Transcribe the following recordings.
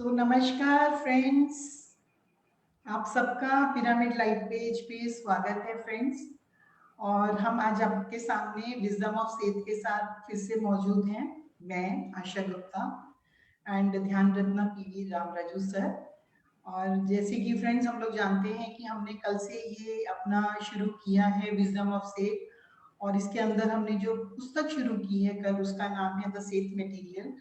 नमस्कार फ्रेंड्स, आप सबका पिरामिड लाइफ पेज पे स्वागत है फ्रेंड्स। और हम आज आपके सामने विजडम ऑफ सेथ के साथ फिर से मौजूद हैं। मैं आशा गुप्ता एंड ध्यान रत्ना पीवी रामराजू सर। और जैसे कि फ्रेंड्स हम लोग जानते हैं कि हमने कल से ये अपना शुरू किया है विजडम ऑफ सेथ, और इसके अंदर हमने जो पुस्तक शुरू की है कल, उसका नाम है द सेथ मटेरियल।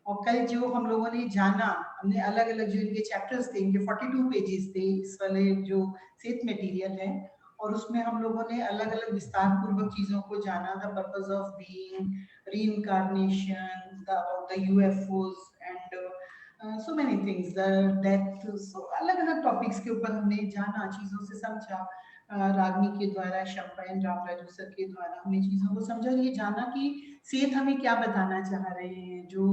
और कल जो हम लोगों ने जाना, हमने अलग अलग जो इनके चैप्टर्स थे, इनके 42 पेजेस थे इस वाले जो सेथ मटेरियल है, और उसमें हम लोगों ने अलग अलग विस्तार पूर्वक चीजों को जाना। The purpose of being, reincarnation, the UFOs and so many things, the death. So अलग अलग टॉपिक्स के ऊपर हमने जाना, चीजों से समझा। रागनी के द्वारा, शंपायन रामराजू सर के द्वारा हमने चीजों को समझा, ये जाना कि सेठ हमें क्या बताना चाह रहे हैं। जो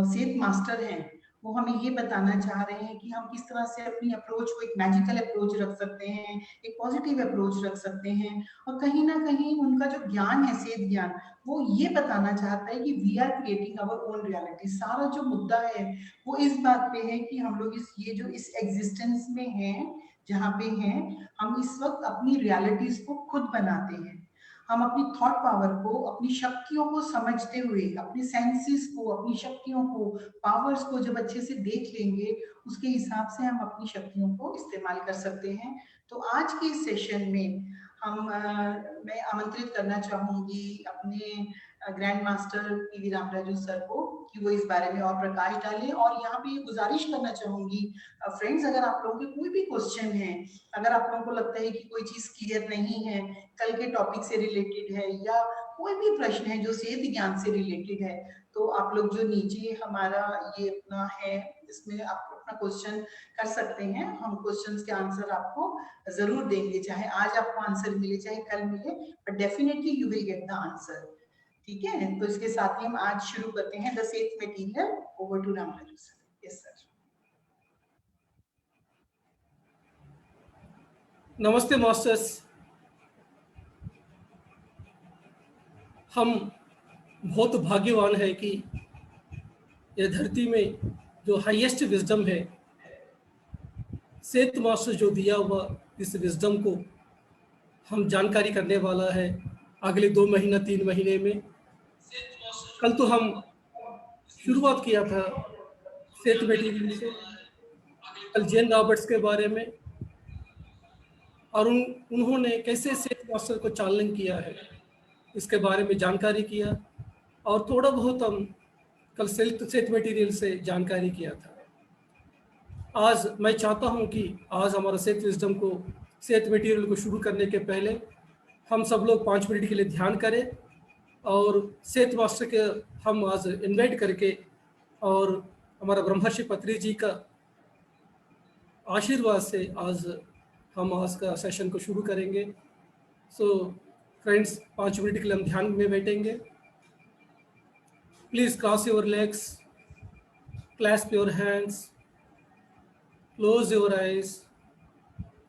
सेठ मास्टर हैं वो हमें ये बताना चाह रहे हैं कि हम किस तरह से अपनी अप्रोच को एक मैजिकल अप्रोच रख सकते हैं, एक पॉजिटिव अप्रोच रख सकते हैं। और कहीं ना कहीं उनका जो ज्ञान है, सेठ ज्ञान, वो ये बताना चाहता है कि we are creating our own reality. सारा जो मुद्दा है वो इस बात पे है कि हम लोग इस एग्जिस्टेंस में हैं, जहाँ पे हैं, हम इस वक्त अपनी रियलिटीज को खुद बनाते हैं। हम अपनी थॉट पावर को, अपनी शक्तियों को समझते हुए, अपने सेंसेस को, अपनी शक्तियों को, पावर्स को जब अच्छे से देख लेंगे, उसके हिसाब से हम अपनी शक्तियों को इस्तेमाल कर सकते हैं। तो आज के इस सेशन में मैं आमंत्रित करना चाहूंगी अपने grand master PV Ramaraju sir को कि वो इस बारे में और प्रकाश डालें। और यहाँ पे गुजारिश करना चाहूंगी फ्रेंड्स, अगर आप लोगों के कोई भी क्वेश्चन है, अगर आप लोगों को लगता है कि कोई चीज क्लियर नहीं है, कल के टॉपिक से रिलेटेड है, या कोई भी प्रश्न है जो सेहत ज्ञान से रिलेटेड है, तो आप लोग जो नीचे हमारा ये अपना है, इसमें आप अपना क्वेश्चन कर सकते हैं। हम क्वेश्चंस के आंसर आपको जरूर देंगे, चाहे आज आपको आंसर मिले चाहे कल मिले, but definitely you will get the answer. ठीक है, तो इसके साथ ही हम आज शुरू करते हैं the Seth material. Over to Ramaraju sir. Yes sir. नमस्ते मास्टर्स। हम बहुत भाग्यवान है कि ये धरती में जो हाईएस्ट विजडम है, सेठ मास्टर जो दिया हुआ इस विजडम को हम जानकारी करने वाला है अगले 2 महीना 3 महीने में। कल तो हम शुरुआत किया था सेठ मटेरियल से, कल जेन रॉबर्ट्स के बारे में, और उन्होंने कैसे सेठ मास्टर को चालन किया है इसके बारे में जानकारी किया। और थोड़ा बहुत हम कल सेठ मटेरियल से जानकारी किया था। आज मैं चाहता हूं कि आज हमारा सेठ विजडम को, सेठ मटेरियल को शुरू करने के पहले हम सब लोग 5 मिनट के लिए ध्यान करें, और सेठ मास्टर के हम आज इनवाइट करके और हमारा ब्रह्मर्षि पत्री जी का आशीर्वाद से आज हम आज का सेशन को शुरू करेंगे। सो फ्रेंड्स, 5 मिनट के लिए हम ध्यान में बैठेंगे। Please cross your legs, clasp your hands, close your eyes,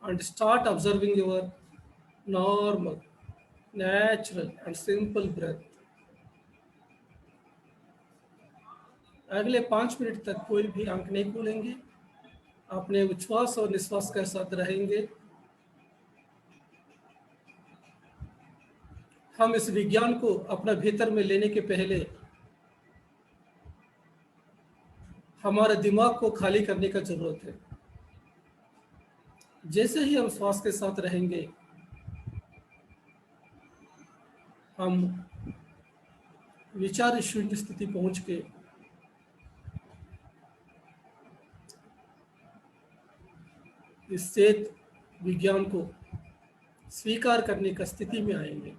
and start observing your normal, natural, and simple breath. अगले 5 मिनट तक कोई भी आंख नहीं खोलेंगे, अपने उच्छ्वास और निश्वास के साथ रहेंगे। हम इस विज्ञान को अपना भीतर में लेने के पहले हमारे दिमाग को खाली करने का जरूरत है। जैसे ही हम श्वास के साथ रहेंगे, हम विचार शून्य स्थिति पहुंच के इस सेठ विज्ञान को स्वीकार करने का स्थिति में आएंगे।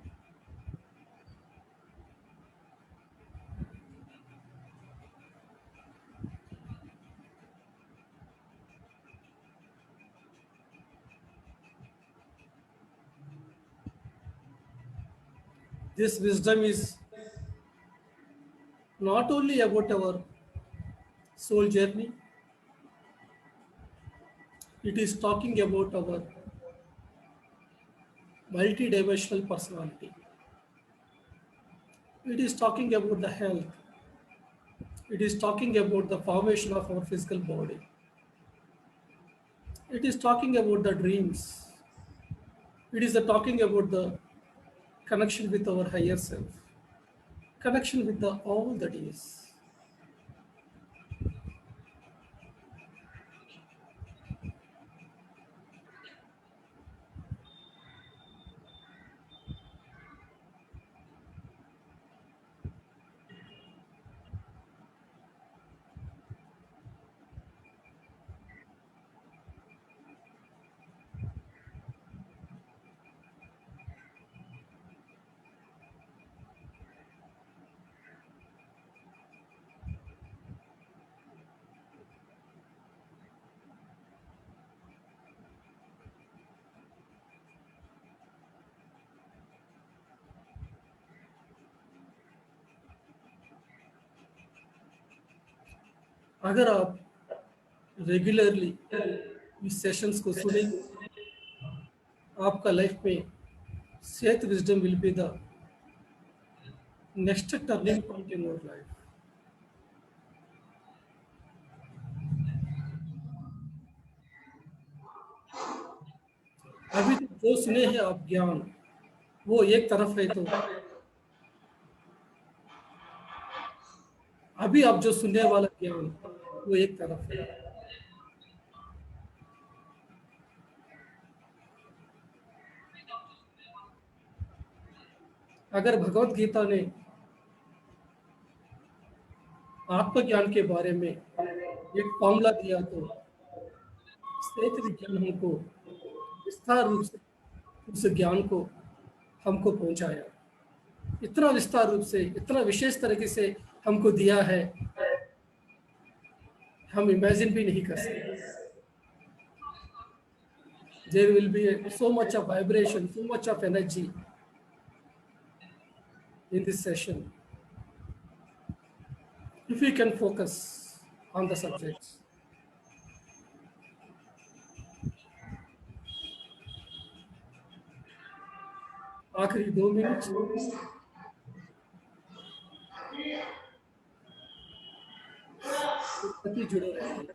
This wisdom is not only about our soul journey, it is talking about our multidimensional personality. It is talking about the health. It is talking about the formation of our physical body. It is talking about the dreams. It is talking about the connection with our higher self, connection with the all that is. अगर आप regularly इस sessions को सुनेंगे, आपका life में सेहत wisdom will be the next turning point in your life. अभी तक जो सुने हैं आप ज्ञान, वो एक तरफ है, तो अभी आप जो सुनने वाला ज्ञान वो एक तरफ है. अगर भगवत गीता ने आत्मज्ञान के बारे में एक फॉर्मूला दिया, तो सेहत विज्ञान हमको विस्तार रूप से उस ज्ञान को हमको पहुंचाया. इतना विस्तार रूप से, इतना विशेष तरीके से हमको दिया है, हम इमेजिन भी नहीं कर सकते. There will be so much of vibration, so much of energy in this session if we can focus on the subjects. आखिरी 2 मिनट जुड़े रहेंगे.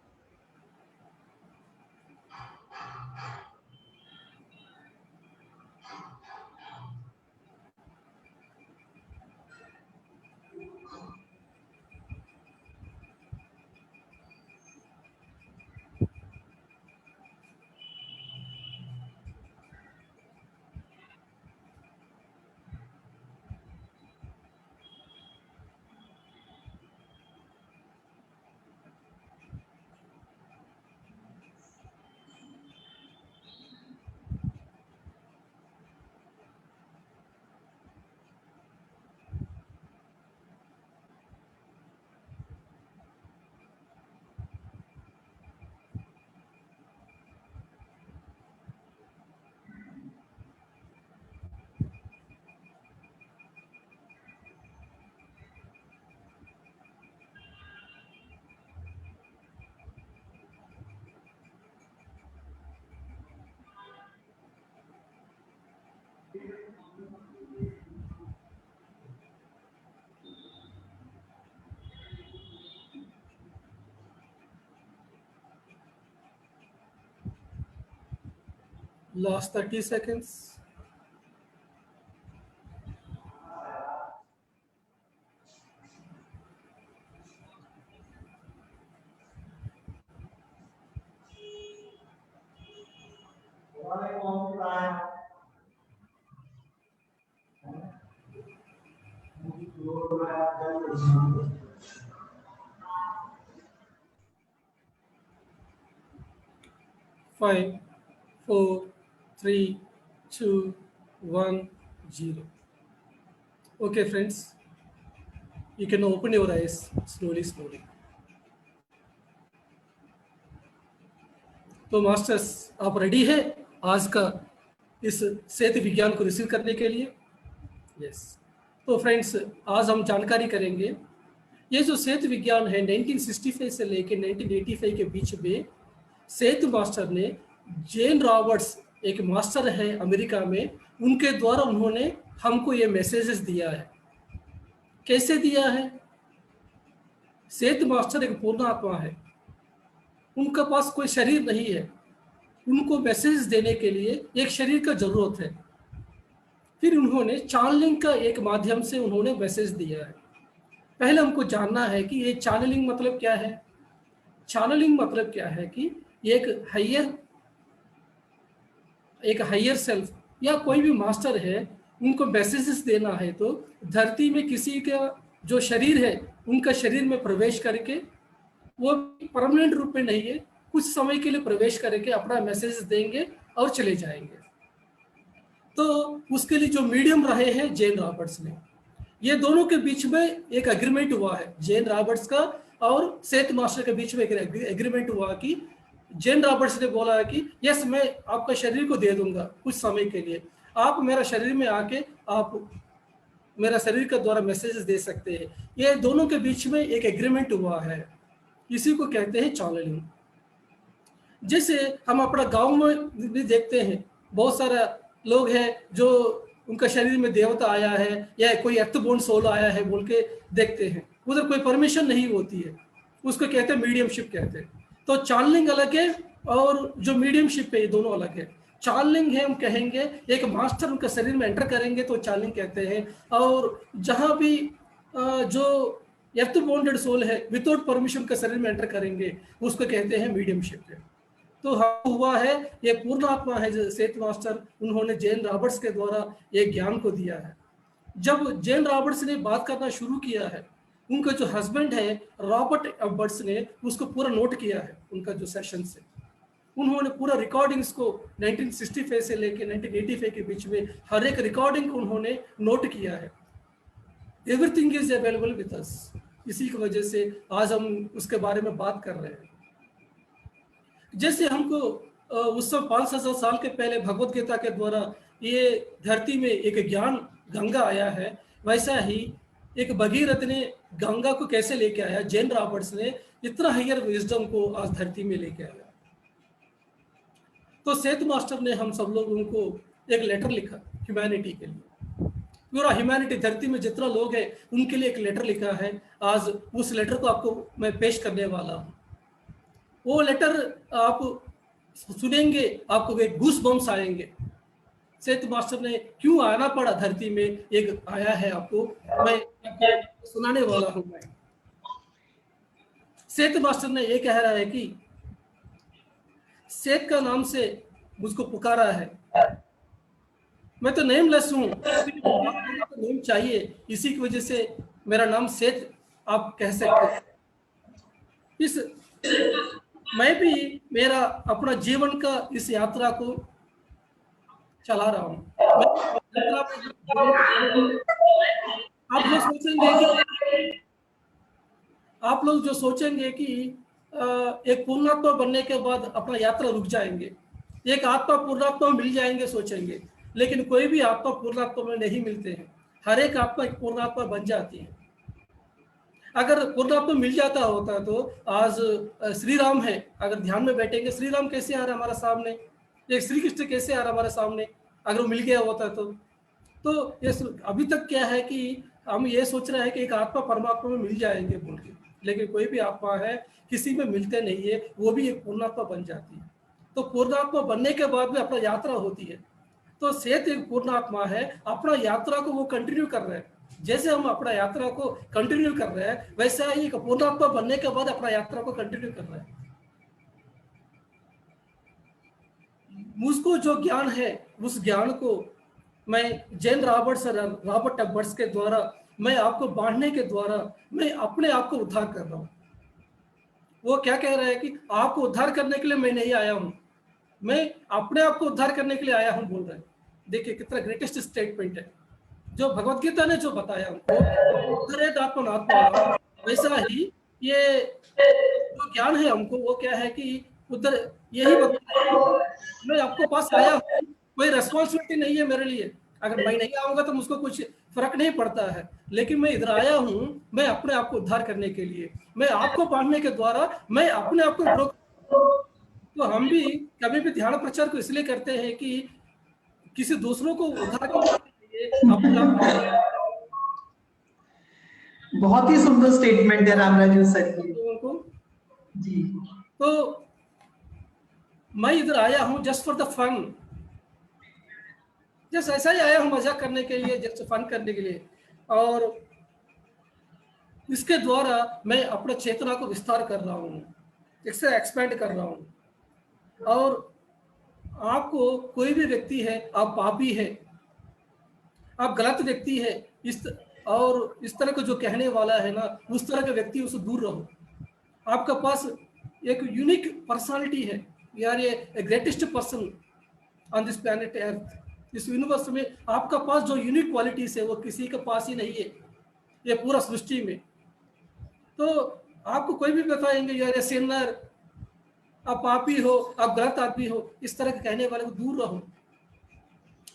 Last 30 seconds. Five, 4, 3, 2, 1, 0. Okay, friends, you can open your eyes slowly. तो masters, आप ready है आज का इस सेहत विज्ञान को रिसीव करने के लिए? यस. तो फ्रेंड्स, आज हम जानकारी करेंगे ये जो सेहत विज्ञान है 1965 से लेकर 1985 के बीच में सेहत मास्टर ने जेन रॉबर्ट्स, एक मास्टर है अमेरिका में, उनके द्वारा उन्होंने हमको ये मैसेजेस दिया है. कैसे दिया है? सेठ मास्टर एक पूर्ण आत्मा है, उनका पास कोई शरीर नहीं है, उनको मैसेज देने के लिए एक शरीर का जरूरत है। फिर उन्होंने चैनलिंग का एक माध्यम से उन्होंने मैसेज दिया है। पहले हमको जानना है कि ये चैनलिंग मतलब क्या है। चैनलिंग मतलब क्या है कि एक हायर सेल्फ या कोई भी मास्टर है, उनको मैसेजेस देना है तो धरती में किसी का जो शरीर है उनका शरीर में प्रवेश करके, वो परमानेंट रूप में नहीं है, कुछ समय के लिए प्रवेश करके अपना मैसेज देंगे और चले जाएंगे। तो उसके लिए जो मीडियम रहे हैं जेन रॉबर्ट्स ने, ये दोनों के बीच में एक एग्रीमेंट हुआ है, जेन रॉबर्ट्स का और सेठ मास्टर के बीच में एक एग्रीमेंट हुआ कि जेन रॉबर्ट्स ने बोला है कि यस, मैं आपका शरीर को दे दूंगा कुछ समय के लिए, आप मेरा शरीर में आके आप मेरा शरीर के द्वारा मैसेजेस दे सकते हैं। ये दोनों के बीच में एक एग्रीमेंट हुआ है, इसी को कहते हैं चैनलिंग। जैसे हम अपना गांव में भी देखते हैं, बहुत सारा लोग हैं जो उनका शरीर में देवता आया है या कोई अर्थबोर्न सोल आया है बोल के देखते हैं, उधर कोई परमिशन नहीं होती है, उसको कहते हैं मीडियमशिप कहते हैं। तो चैनलिंग अलग है और जो मीडियमशिप है ये दोनों अलग है। चैनलिंग है, हम कहेंगे एक मास्टर उनके शरीर में एंटर करेंगे तो चैनलिंग कहते हैं, और जहाँ भी जो अर्थ बॉन्डेड सोल है विदाउट परमिशन के शरीर में एंटर करेंगे उसको कहते हैं मीडियमशिप है। तो हुआ है, ये पूर्ण आत्मा है जो सेठ मास्टर, उन्होंने जेन रॉबर्ट्स के द्वारा एक ज्ञान को दिया है। जब जेन रॉबर्ट्स ने बात करना शुरू किया है, उनका जो हस्बैंड है रॉबर्ट एबर्ट्स ने उसको पूरा नोट किया है, उनका जो सेशन से उन्होंने पूरा रिकॉर्डिंग्स को 1965 से लेकर 1985 के बीच में हर एक रिकॉर्डिंग को उन्होंने नोट किया है। Everything is available with us, इसी की वजह से आज हम उसके बारे में बात कर रहे हैं। जैसे हमको उस समय 5,000 साल के पहले भगवत गीता के द्वारा ये धरती में एक ज्ञान गंगा आया है, वैसा ही एक भगीरथ ने गंगा को कैसे लेके आया, जेन रॉबर्ट्स ने इतना हायर विजडम को आज धरती में लेके आया। तो सेठ मास्टर ने हम सब लोग उनको एक लेटर लिखा ह्यूमैनिटी के लिए, पूरा ह्यूमैनिटी धरती में जितना लोग हैं उनके लिए एक लेटर लिखा है। आज उस लेटर को आपको मैं पेश करने वाला हूँ। वो लेटर आप सुनेंगे, आपको एक गूस बम्स आएंगे। सेठ मास्टर ने क्यों आना पड़ा धरती में, एक आया है आपको मैं आपको सुनाने वाला हूँ। मैं सेठ मास्टर ने ये कह रहा है कि सेठ का नाम से मुझको पुकारा है, मैं तो नेमलेस हूँ, तो नेम चाहिए, इसी की वजह से मेरा नाम सेठ आप कह सकते हैं। इस मैं भी मेरा अपना जीवन का इस यात्रा को चला रहा हूँ। आप लोग जो सोचेंगे कि एक पूर्णात्मा बनने के बाद अपना यात्रा रुक जाएंगे, एक आत्मा पूर्णात्मा मिल जाएंगे सोचेंगे, लेकिन कोई भी आत्मा पूर्णात्मा में नहीं मिलते हैं। हर एक आत्मा एक पूर्णात्मा बन जाती है। अगर पूर्णात्मा मिल जाता होता तो आज श्री राम है, अगर ध्यान में बैठेंगे श्री राम कैसे आ रहा हमारे सामने, एक श्री कृष्ण कैसे आ रहा हमारे सामने, अगर वो मिल गया होता तो ये अभी तक क्या है कि हम ये सोच रहे हैं कि एक आत्मा परमात्मा में मिल जाएंगे बोल के, लेकिन कोई भी आत्मा है किसी में मिलते नहीं है, वो भी एक पूर्णात्मा बन जाती है। तो पूर्णात्मा बनने के बाद भी अपना यात्रा होती है। तो सेठ एक पूर्णात्मा है, अपना यात्रा को वो कंटिन्यू कर रहे हैं। जैसे हम अपना यात्रा को कंटिन्यू कर रहे हैं, वैसा ही एक पूर्णात्मा बनने के बाद अपना यात्रा को कंटिन्यू कर रहे हैं। मुझको जो ज्ञान है उस ज्ञान को मैं जेन रॉबर्ट्स और रॉबर्ट एबर्ट्स के द्वारा मैं आपको बांटने के द्वारा मैं अपने आप को उद्धार कर रहा हूँ। वो क्या कह रहा है कि आपको उद्धार करने के लिए मैं नहीं आया हूँ, मैं अपने आप को उद्धार करने के लिए आया हूँ बोल रहे हैं। देखिए कितना ग्रेटेस्ट स्टेटमेंट है जो भगवत गीता ने जो बताया हमको, वैसा ही ये जो ज्ञान है हमको वो क्या है कि उधर यही बताया, मैं आपको पास आया हूँ, कोई रेस्पॉन्सिबिलिटी नहीं है मेरे लिए, अगर मैं नहीं आऊंगा तो मुझको कुछ फर्क नहीं पड़ता है, लेकिन मैं इधर आया हूँ मैं अपने आप को उद्धार करने के लिए, मैं आपको पढ़ने के द्वारा मैं अपने आप को ग्रो। तो हम भी कभी भी ध्यान प्रचार को इसलिए करते हैं कि किसी दूसरों को उद्धार करने के लिए बहुत ही सुंदर स्टेटमेंट है रामराजू सर की। लोगों को जी। तो मैं इधर आया हूँ just for the fun, just ऐसा ही आया हूँ मजाक करने के लिए, जस्ट फन करने के लिए। और इसके द्वारा मैं अपने चेतना को विस्तार कर रहा हूँ, इससे एक्सपेंड कर रहा हूँ। और आपको कोई भी व्यक्ति है, आप पापी है, आप गलत व्यक्ति है, और इस तरह का जो कहने वाला है ना, उस तरह के व्यक्ति उससे दूर रहो। आपका पास एक यूनिक पर्सनालिटी है, you are a greatest person on this planet earth. इस यूनिवर्स में आपका पास जो यूनिक क्वालिटीज है वो किसी के पास ही नहीं है, ये पूरा सृष्टि में। तो आपको कोई भी बताएंगे यार ये सिनर, आप पापी हो, आप गलत आदमी हो, इस तरह के कहने वाले को दूर रहो।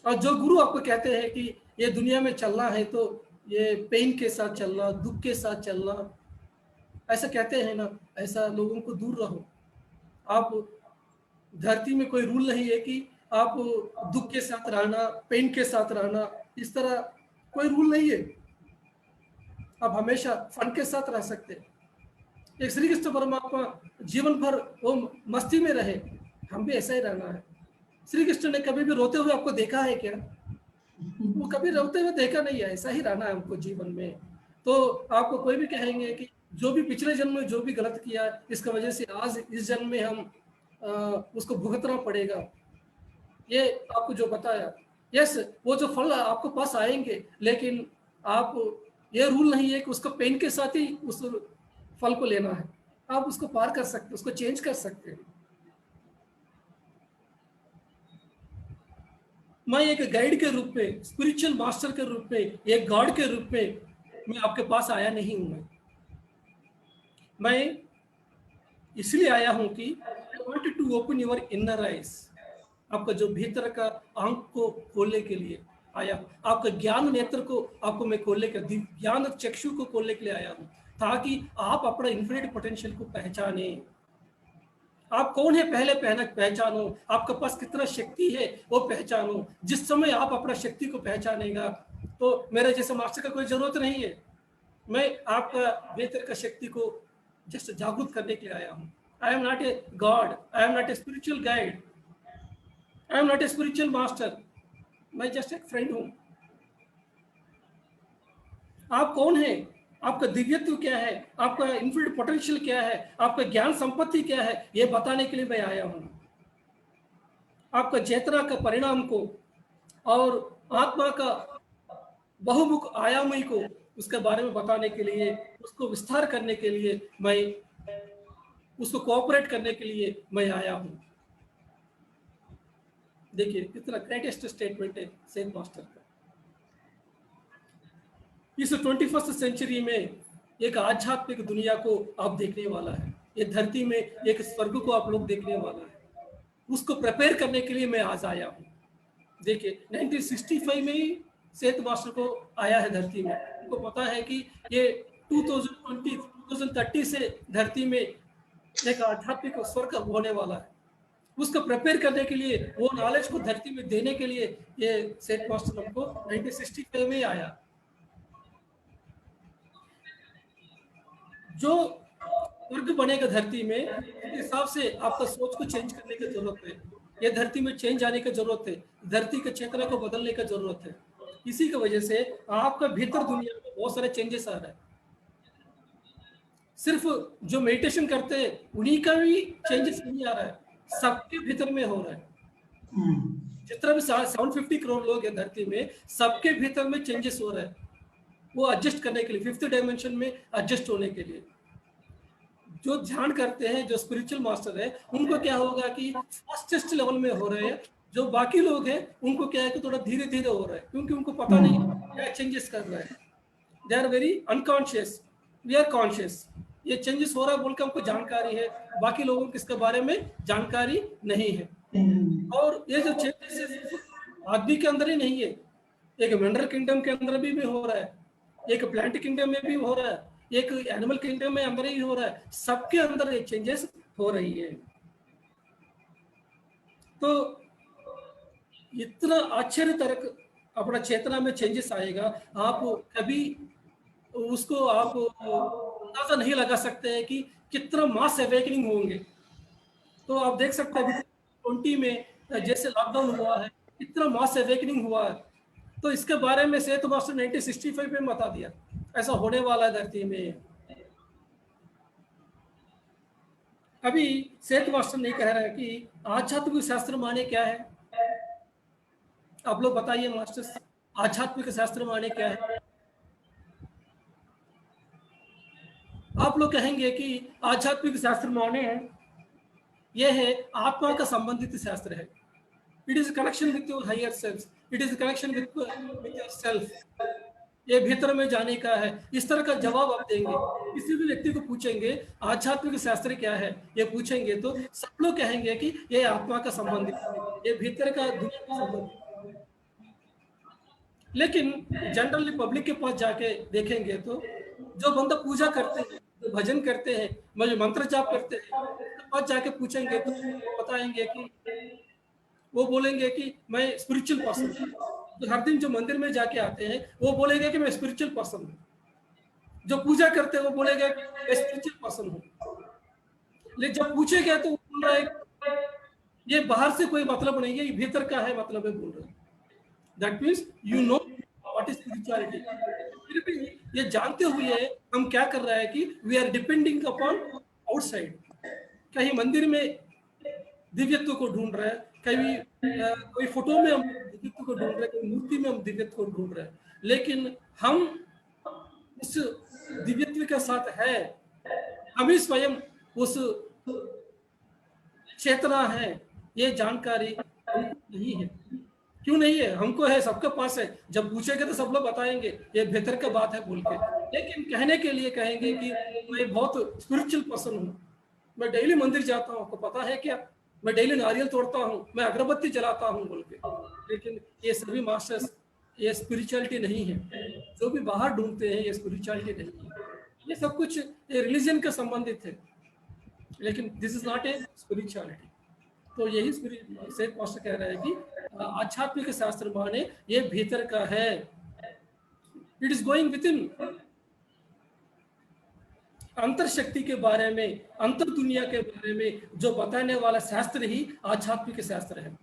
और जो गुरु आपको कहते हैं कि ये दुनिया में चलना है तो ये पेन के साथ चलना, दुख के साथ चलना, ऐसा कहते हैं ना, ऐसा लोगों को दूर रहो। आप धरती में कोई रूल नहीं है कि आप दुख के साथ रहना, पेन के साथ रहना, इस तरह कोई रूल नहीं है। आप हमेशा फन के साथ रह सकते हैं। एक श्री कृष्ण परमात्मा जीवन भर वो मस्ती में रहे, हम भी ऐसा ही रहना है। श्री कृष्ण ने कभी भी रोते हुए आपको देखा है क्या? वो कभी रोते हुए देखा नहीं है, ऐसा ही रहना है हमको जीवन में। तो आपको कोई भी कहेंगे कि जो भी पिछले जन्म में जो भी गलत किया, इसका वजह से आज इस जन्म में हम उसको भुगतना पड़ेगा, ये आपको जो बताया, यस, वो जो फल आपको पास आएंगे, लेकिन आप, ये रूल नहीं है कि उसको पेन के साथ ही उस फल को लेना है। आप उसको पार कर सकते, उसको चेंज कर सकते हैं। मैं एक गाइड के रूप में, स्पिरिचुअल मास्टर के रूप में, एक गॉड के रूप में मैं आपके पास आया नहीं हूं। मैं इसलिए आया हूं कि I wanted to open your inner eyes, आपका जो भीतर का आंख को खोलने के लिए आया, आपका ज्ञान नेत्र को आपको मैं खोलने के, ज्ञान चक्षु को खोलने के लिए आया हूं, ताकि आप अपना इन्फिनिट पोटेंशियल को पहचाने। आप कौन है पहले पहचानो, आपके पास कितना शक्ति है वो पहचानो। जिस समय आप अपना शक्ति को पहचानेगा तो मेरे जैसे मास्टर का कोई जरूरत नहीं है। मैं आपका भीतर का शक्ति को जस्ट जागरूक करने के लिए आया हूँ। I am not a god, I am not a spiritual guide, I am not a spiritual master, मैं जस्ट एक फ्रेंड हूँ। आप कौन है, आपका दिव्यत्व क्या है, आपका इन्फिनिट पोटेंशियल क्या है, आपका ज्ञान संपत्ति क्या है, ये बताने के लिए मैं आया हूँ। आपका चेतना का परिणाम को और आत्मा का बहुमुख आयामी को, उसके बारे में बताने के लिए, उसको विस्तार करने के लिए, मैं उसको कोऑपरेट करने के लिए मैं आया हूँ। देखिए कितना ग्रेटेस्ट स्टेटमेंट है सेंट मास्टर का। इस 21st सेंचुरी में एक आध्यात्मिक दुनिया को आप देखने वाला है, ये धरती में एक स्वर्ग को आप लोग देखने वाला है, उसको प्रिपेयर करने के लिए मैं आज आया हूँ। देखिए 1965 में ही सेंट मास्टर को आया है धरती में, उनको पता है कि ये 2030 से धरती में एक आध्यात्मिक स्वर्ग होने वाला है। उसको प्रिपेयर करने के लिए, वो नॉलेज को धरती में देने के लिए ये सेंट मास्टर हमको 1965 में आया। जो वर्ग बनेगा धरती में, उस हिसाब से आपका सोच को चेंज करने की जरूरत है। ये धरती में चेंज आने की जरूरत है, धरती के चेतना को बदलने की जरूरत है। इसी की वजह से आपका भीतर दुनिया में बहुत सारे चेंजेस आ रहे हैं। सिर्फ जो मेडिटेशन करते हैं उन्हीं का भी चेंजेस नहीं आ रहा है, सबके भीतर में हो रहा है। जितना भी 750 करोड़ लोग हैं धरती में, सबके भीतर में चेंजेस हो रहा है, वो एडजस्ट करने के लिए, 5th डायमेंशन में एडजस्ट होने के लिए। जो ध्यान करते हैं, जो स्पिरिचुअल मास्टर है, उनको क्या होगा कि फास्टेस्ट लेवल में हो रहे हैं। जो बाकी लोग हैं उनको क्या है कि थोड़ा धीरे धीरे हो रहा है, क्योंकि उनको पता नहीं क्या चेंजेस कर रहा है। They are very unconscious, we are conscious. ये चेंजेस हो रहा है बोल के हमको जानकारी है, बाकी लोगों को इसके बारे में जानकारी नहीं है। और ये जो चेंजेस आदमी के अंदर ही नहीं है, एक मिनरल किंगडम के अंदर भी हो रहा है, एक प्लांट किंगडम में भी हो रहा है, एक एनिमल किंगडम में अंदर ही हो रहा है, सबके अंदर ये चेंजेस हो रही है। तो इतना आश्चर्य तरक अपना चेतना में चेंजेस आएगा, आप कभी उसको आप अंदाजा नहीं लगा सकते हैं कि कितना मास अवेकनिंग होंगे। तो आप देख सकते हैं 20 में जैसे लॉकडाउन हुआ है, इतना मास अवेकनिंग हुआ है। तो इसके बारे में सेठ मास्टर 1965 में बता दिया ऐसा होने वाला है धरती में। अभी सेठ मास्टर नहीं कह रहा है कि आध्यात्मिक शास्त्र माने क्या है। आप लोग बताइए मास्टर, आध्यात्मिक शास्त्र माने क्या है। आप लोग कहेंगे कि आध्यात्मिक शास्त्र माने हैं, यह है आत्मा का संबंधित शास्त्र है। It is connection with your higher self, it is connection with your self, ये भीतर में जाने का है। इस तरह का जवाब आप देंगे, किसी भी व्यक्ति को पूछेंगे आध्यात्मिक शास्त्र क्या है, ये पूछेंगे तो सब लोग कहेंगे कि ये आत्मा का संबंधित है, ये भीतर का दुनिया का संबंधित। लेकिन जनरली पब्लिक के पास जाके देखेंगे तो जो बंदा पूजा करते हैं, जो भजन करते हैं, जो मंत्र जाप करते हैं, उनके पास जाके पूछेंगे तो बताएंगे कि वो बोलेंगे कि मैं स्पिरिचुअल पर्सन हूँ। तो हर दिन जो मंदिर में जाके आते हैं वो बोलेंगे कि मैं स्पिरिचुअल पर्सन हूँ। जो पूजा करते हैं वो बोलेगा कि मैं स्पिरिचुअल पर्सन हूँ। लेकिन जब पूछेगा तो वो बोल रहा है ये बाहर से कोई मतलब नहीं है, ये भीतर का है मतलब है बोल रहे हैं। That means you know what is spirituality. फिर भी ये जानते हुए हम क्या कर रहे हैं कि we are depending upon outside. कहीं मंदिर में दिव्यत्व को ढूंढ रहे हैं, कहीं कोई फोटो में हम दिव्यत्व को ढूंढ रहे हैं, कोई मूर्ति में हम दिव्यत्व को ढूंढ रहे हैं, लेकिन हम उस दिव्यत्व के साथ है, हम ही स्वयं उस चेतना है, ये जानकारी हमको नहीं है। क्यों नहीं है? हमको है, सबके पास है। जब पूछेंगे तो सब लोग बताएंगे ये बेहतर का बात है बोल के, लेकिन कहने के लिए कहेंगे कि मैं बहुत स्पिरिचुअल पर्सन हूँ, मैं डेली मंदिर जाता हूँ, आपको पता है क्या, मैं डेली नारियल तोड़ता हूँ, मैं अगरबत्ती जलाता हूँ बोल के। लेकिन ये सभी मास्टर्स, ये स्पिरिचुअलिटी नहीं है। जो भी बाहर ढूंढते हैं ये स्पिरिचुअलिटी नहीं है, ये सब कुछ रिलीजन के संबंधित है, लेकिन this is not a spirituality. तो यही सेठ मास्टर कह रहे हैं कि आध्यात्मिक शास्त्र माने ये भीतर का है, it is going with in. अंतर शक्ति के बारे में, अंतर दुनिया के बारे में जो बताने वाला शास्त्र ही आध्यात्मिक शास्त्र है।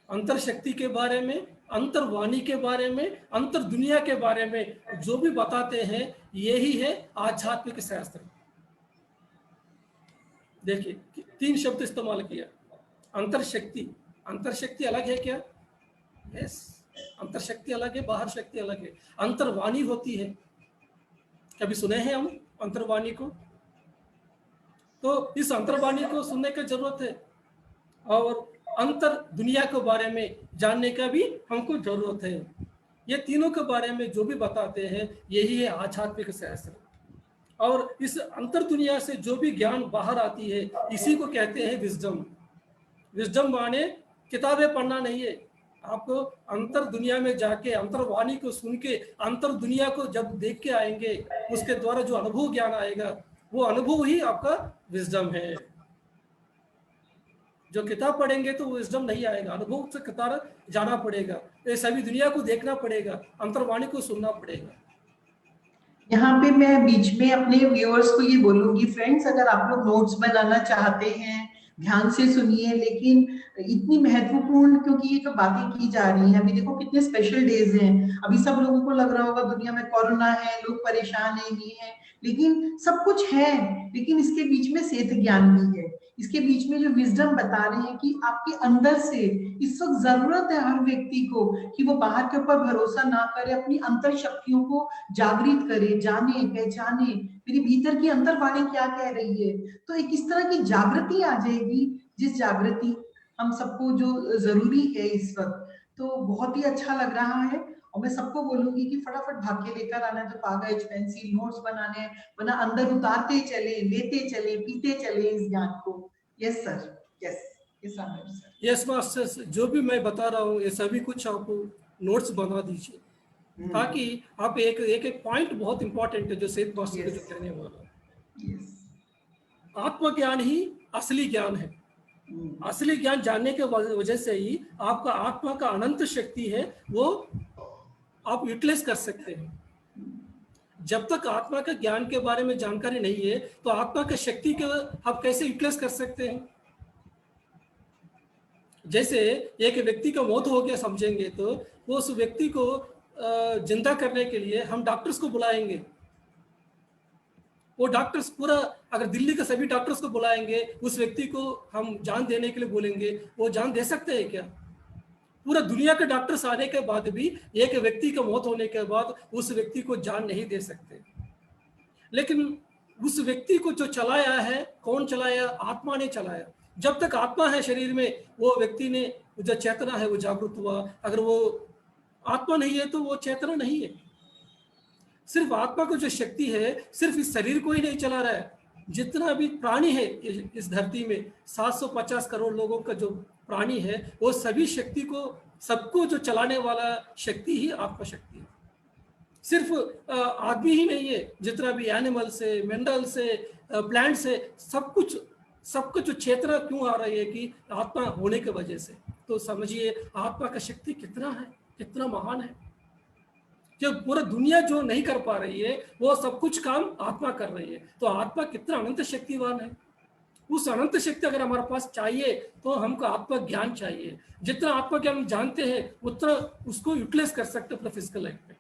अंतर शक्ति के बारे में, अंतर वाणी के बारे में, अंतर दुनिया के बारे में जो भी बताते हैं यही है आध्यात्मिक शास्त्र। देखिए 3 शब्द इस्तेमाल किया, अंतर शक्ति। अंतर शक्ति अलग है क्या? यस, अंतर शक्ति अलग है, बाहर शक्ति अलग है। अंतर्वाणी होती है, कभी सुने हैं हम अंतर्वाणी को? तो इस अंतर्वाणी को सुनने की जरूरत है, और अंतर दुनिया के बारे में जानने का भी हमको जरूरत है। ये तीनों के बारे में जो भी बताते हैं यही है आध्यात्मिक शास्त्र। और इस अंतर दुनिया से जो भी ज्ञान बाहर आती है इसी को कहते हैं विजडम। विजडम माने किताबें पढ़ना नहीं है, आपको अंतर दुनिया में जाके अंतर्वाणी को सुन के अंतर दुनिया को जब देख के आएंगे, उसके द्वारा जो अनुभव ज्ञान आएगा वो अनुभव ही आपका विजडम है। जो किताब पढ़ेंगे तो विजडम नहीं आएगा, अनुभव से कतार जाना पड़ेगा, ये सभी दुनिया को देखना पड़ेगा, अंतर्वाणी को सुनना पड़ेगा। यहाँ पे मैं बीच में अपने व्यूअर्स को ये बोलूंगी, फ्रेंड्स अगर आप लोग नोट्स बनाना चाहते हैं ध्यान से सुनिए, लेकिन इतनी महत्वपूर्ण, क्योंकि ये जो बातें की जा रही हैं, अभी देखो कितने स्पेशल डेज हैं। अभी सब लोगों को लग रहा होगा दुनिया में कोरोना है, लोग परेशान है, ये है, लेकिन सब कुछ है, लेकिन इसके बीच में सेध ज्ञान भी है। इसके बीच में जो विजडम बता रहे हैं कि आपके अंदर से इस वक्त जरूरत है हर व्यक्ति को कि वो बाहर के ऊपर भरोसा ना करे, अपनी अंतर शक्तियों को जागृत करे, जाने पहचाने मेरी भीतर की अंतर्वाणी क्या कह रही है। तो एक इस तरह की जागृति आ जाएगी, जिस जागृति हम सबको जो जरूरी है इस वक्त। तो बहुत ही अच्छा लग रहा है, और मैं सबको बोलूंगी कि फटाफट भाग के लेकर आना है, तो कागज पेंसिल नोट्स बनाने हैं, वरना अंदर उतारते चले, लेते चले, पीते चले इस ज्ञान को। Yes sir, yes yes master, जो भी मैं बता रहा हूँ ये सभी कुछ आप नोट्स बना दीजिए, ताकि आप एक पॉइंट बहुत इंपॉर्टेंट है जो सेठ मास्टर जो कहने वाला, आत्मज्ञान ही असली ज्ञान है। असली ज्ञान जानने के वजह से ही आपका आत्मा का अनंत शक्ति है वो आप यूटिलाइज कर सकते हैं। जब तक आत्मा का ज्ञान के बारे में जानकारी नहीं है तो आत्मा की शक्ति को आप कैसे यूटिलाइज कर सकते हैं? जैसे एक व्यक्ति का मौत हो गया समझेंगे तो वो उस व्यक्ति को जिंदा करने के लिए हम डॉक्टर्स को बुलाएंगे। वो डॉक्टर्स पूरा, अगर दिल्ली के सभी डॉक्टर्स को बुलाएंगे, उस व्यक्ति को हम जान देने के लिए बोलेंगे, वो जान दे सकते हैं क्या? पूरा दुनिया के डॉक्टर्स आने के बाद भी एक व्यक्ति का मौत होने के बाद उस व्यक्ति को जान नहीं दे सकते। लेकिन उस व्यक्ति को जो चलाया है, कौन चलाया? आत्मा ने चलाया। जब तक आत्मा है शरीर में, वो व्यक्ति ने जो चेतना है वो जागृत हुआ। अगर वो आत्मा नहीं है तो वो चेतना नहीं है। सिर्फ आत्मा को जो शक्ति है सिर्फ इस शरीर को ही नहीं चला रहा है। जितना भी प्राणी है इस धरती में, 750 करोड़ लोगों का जो प्राणी है, वो सभी शक्ति को, सबको जो चलाने वाला शक्ति ही आत्मा शक्ति है। सिर्फ आदमी ही नहीं है, जितना भी एनिमल से, मिनरल से, प्लांट से, सब कुछ, सबको जो चेतना क्यों आ रही है कि आत्मा होने की वजह से। तो समझिए आत्मा का शक्ति कितना है, कितना महान है। जो पूरा दुनिया जो नहीं कर पा रही है वो सब कुछ काम आत्मा कर रही है। तो आत्मा कितना अनंत शक्तिवान है। उस अनंत शक्ति अगर हमारे पास चाहिए तो हमको आत्मा ज्ञान चाहिए। जितना आत्मा ज्ञान हम जानते हैं उतना उसको यूटिलाइज कर सकते अपने फिजिकल लाइफ में।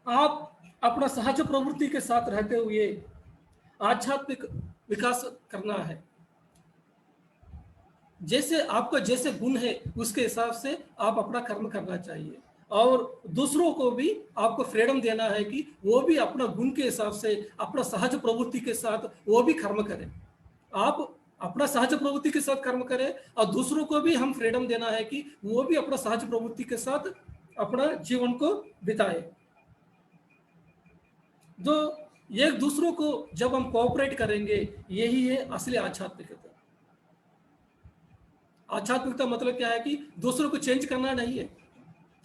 आप अपना सहज प्रवृत्ति के साथ रहते हुए आध्यात्मिक विकास करना है। जैसे आपका जैसे गुण है उसके हिसाब से आप अपना कर्म करना चाहिए, और दूसरों को भी आपको फ्रीडम देना है कि वो भी अपना गुण के हिसाब से, अपना सहज प्रवृत्ति के साथ वो भी कर्म करें। आप अपना सहज प्रवृत्ति के साथ कर्म करें और दूसरों को भी हम फ्रीडम देना है कि वो भी अपना सहज प्रवृत्ति के साथ अपना जीवन को बिताए। जो एक दूसरों को जब हम कोऑपरेट करेंगे, यही है असली आध्यात्मिकता। आध्यात्मिकता मतलब क्या है कि दूसरों को चेंज करना नहीं है।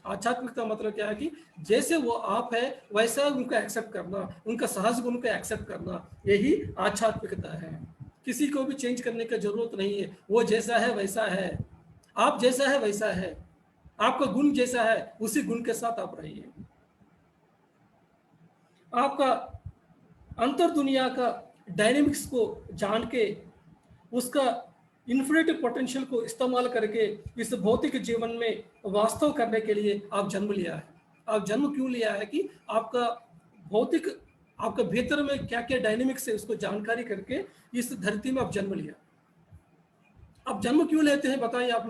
आध्यात्मिकता मतलब क्या है कि जैसे वो आप है वैसा उनको एक्सेप्ट करना, उनका सहज गुण को एक्सेप्ट करना, यही आध्यात्मिकता है। किसी को भी चेंज करने की जरूरत नहीं है। वो जैसा है वैसा है, आप जैसा है वैसा है, आपका गुण जैसा है उसी गुण के साथ आप रहिए। आपका अंतर दुनिया का डायनेमिक्स को जान के, उसका इन्फिनिट पोटेंशियल को इस्तेमाल करके इस भौतिक जीवन में वास्तव करने के लिए आप जन्म लिया है। आप जन्म क्यों लिया है कि आपका भौतिक, आपका भीतर में क्या क्या डायनेमिक्स है उसको जानकारी करके इस धरती में आप जन्म लिया। आप जन्म क्यों लेते हैं बताइए आप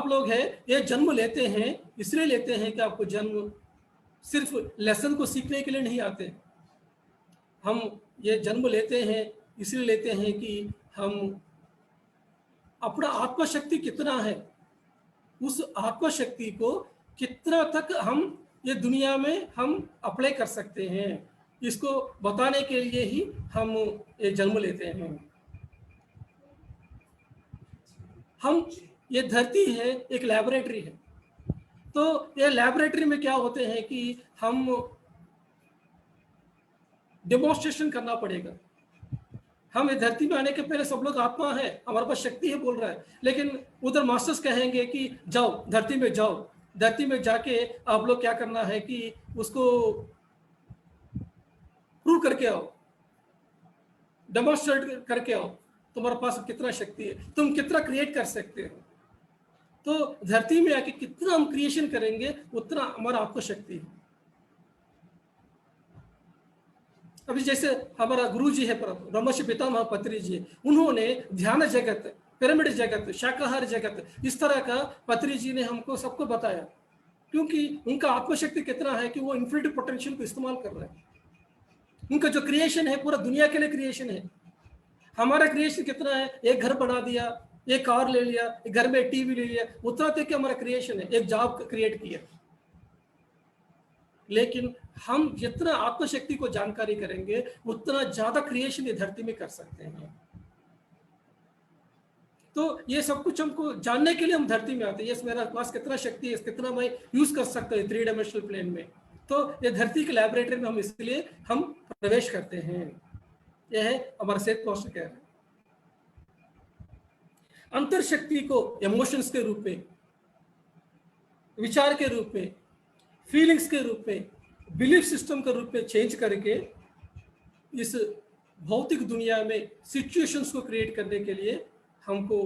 लोग हैं ये जन्म लेते हैं इसलिए लेते हैं कि आपको जन्म सिर्फ लेसन को सीखने के लिए नहीं आते। हम ये जन्म लेते हैं इसलिए लेते हैं कि हम अपना आत्मा शक्ति कितना है, उस आत्मा शक्ति को कितना तक हम ये दुनिया में हम अप्लाई कर सकते हैं, इसको बताने के लिए ही हम ये जन्म लेते हैं। हम, ये धरती है एक लैबोरेटरी है। तो ये लैबोरेटरी में क्या होते हैं कि हम डेमोन्स्ट्रेशन करना पड़ेगा। हम इस धरती में आने के पहले सब लोग आत्मा है, हमारे पास शक्ति है बोल रहा है, लेकिन उधर मास्टर्स कहेंगे कि जाओ धरती में जाओ, धरती में जाके आप लोग क्या करना है कि उसको प्रूव करके आओ, डेमोन्स्ट्रेट करके आओ, तुम्हारे पास कितना शक्ति है, तुम कितना क्रिएट कर सकते हो। तो धरती में आके कितना हम क्रिएशन करेंगे उतना हमारा आपको शक्ति है। अभी जैसे हमारा गुरु जी है ब्रह्मर्षि पितामह पत्री जी, उन्होंने ध्यान जगत, पिरामिड जगत, शाकाहार जगत, इस तरह का पत्री जी ने हमको सबको बताया, क्योंकि उनका आत्मशक्ति कितना है कि वो इन्फिनिटी पोटेंशियल को इस्तेमाल कर रहे हैं। उनका जो क्रिएशन है पूरा दुनिया के लिए क्रिएशन है। हमारा क्रिएशन कितना है, एक घर बना दिया, एक कार ले लिया, एक घर में टीवी ले लिया, उतना तक हमारा क्रिएशन है, एक जॉब क्रिएट किया। लेकिन हम जितना आत्मशक्ति को जानकारी करेंगे उतना ज्यादा क्रिएशन ये धरती में कर सकते हैं। तो ये सब कुछ हमको जानने के लिए हम धरती में आते हैं। ये मेरा पास कितना शक्ति है, कितना मैं यूज कर सकता हूँ 3 डायमेंशनल प्लेन में। तो ये धरती के लैबोरेटरी में हम इसलिए हम प्रवेश करते हैं। यह है हमारा सेठ मास्टर कह रहे हैं। अंतर शक्ति को इमोशंस के रूप में, विचार के रूप में, फीलिंग्स के रूप में, बिलीफ सिस्टम के रूप में चेंज करके इस भौतिक दुनिया में सिचुएशंस को क्रिएट करने के लिए हमको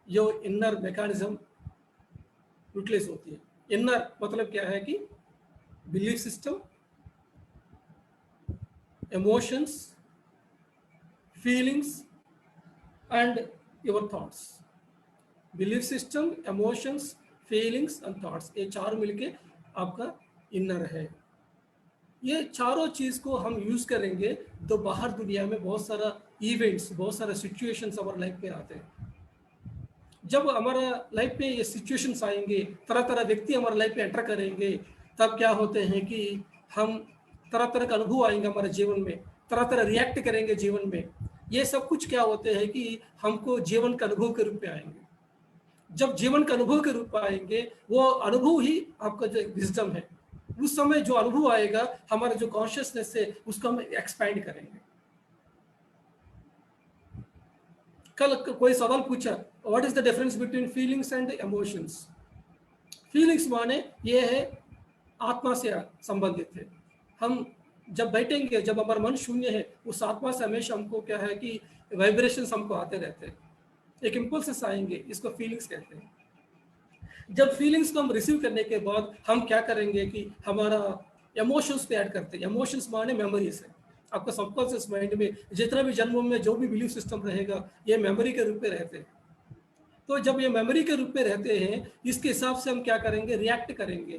यो इनर मैकेनिज्म यूटिलाइज होती है। इनर मतलब क्या है कि belief system, emotions, feelings and your thoughts. Belief system, emotions, feelings and thoughts, ये चार मिलके आपका इनर है। ये चारों चीज को हम यूज करेंगे तो बाहर दुनिया में बहुत सारा इवेंट्स, बहुत सारा सिचुएशंस हमारे लाइफ में आते हैं। जब हमारा लाइफ में ये सिचुएशंस आएंगे, तरह तरह व्यक्ति हमारे लाइफ में एंटर करेंगे, तब क्या होते हैं कि हम तरह तरह का अनुभव आएंगे हमारे जीवन में, तरह तरह रिएक्ट करेंगे जीवन में। ये सब कुछ क्या होते हैं कि हमको जीवन का अनुभव के रूप में आएंगे। जब जीवन का अनुभव के रूप में आएंगे, वो अनुभव ही आपका जो विजडम है। उस समय जो अनुभव आएगा, हमारा जो कॉन्शियसनेस है उसको हम एक्सपैंड करेंगे। कल कोई सवाल पूछा, what is the difference between feelings and emotions. Feelings माने ये है आत्मा से संबंधित है। हम जब बैठेंगे, जब हमारा मन शून्य है, उस आत्मा से हमेशा हमको क्या है कि वाइब्रेशंस हमको आते रहते हैं, एक इम्पल्सेस आएंगे, इसको फीलिंग्स कहते हैं। जब फीलिंग्स को हम रिसीव करने के बाद हम क्या करेंगे कि हमारा इमोशंस पे ऐड करते हैं। इमोशंस माने मेमोरीज है। आपका सबकॉन्शियस माइंड में जितना भी जन्मों में जो भी बिलीफ सिस्टम रहेगा, ये मेमोरी के रूप में रहते हैं। तो जब ये मेमोरी के रूप में रहते हैं, इसके हिसाब से हम क्या करेंगे, रिएक्ट करेंगे।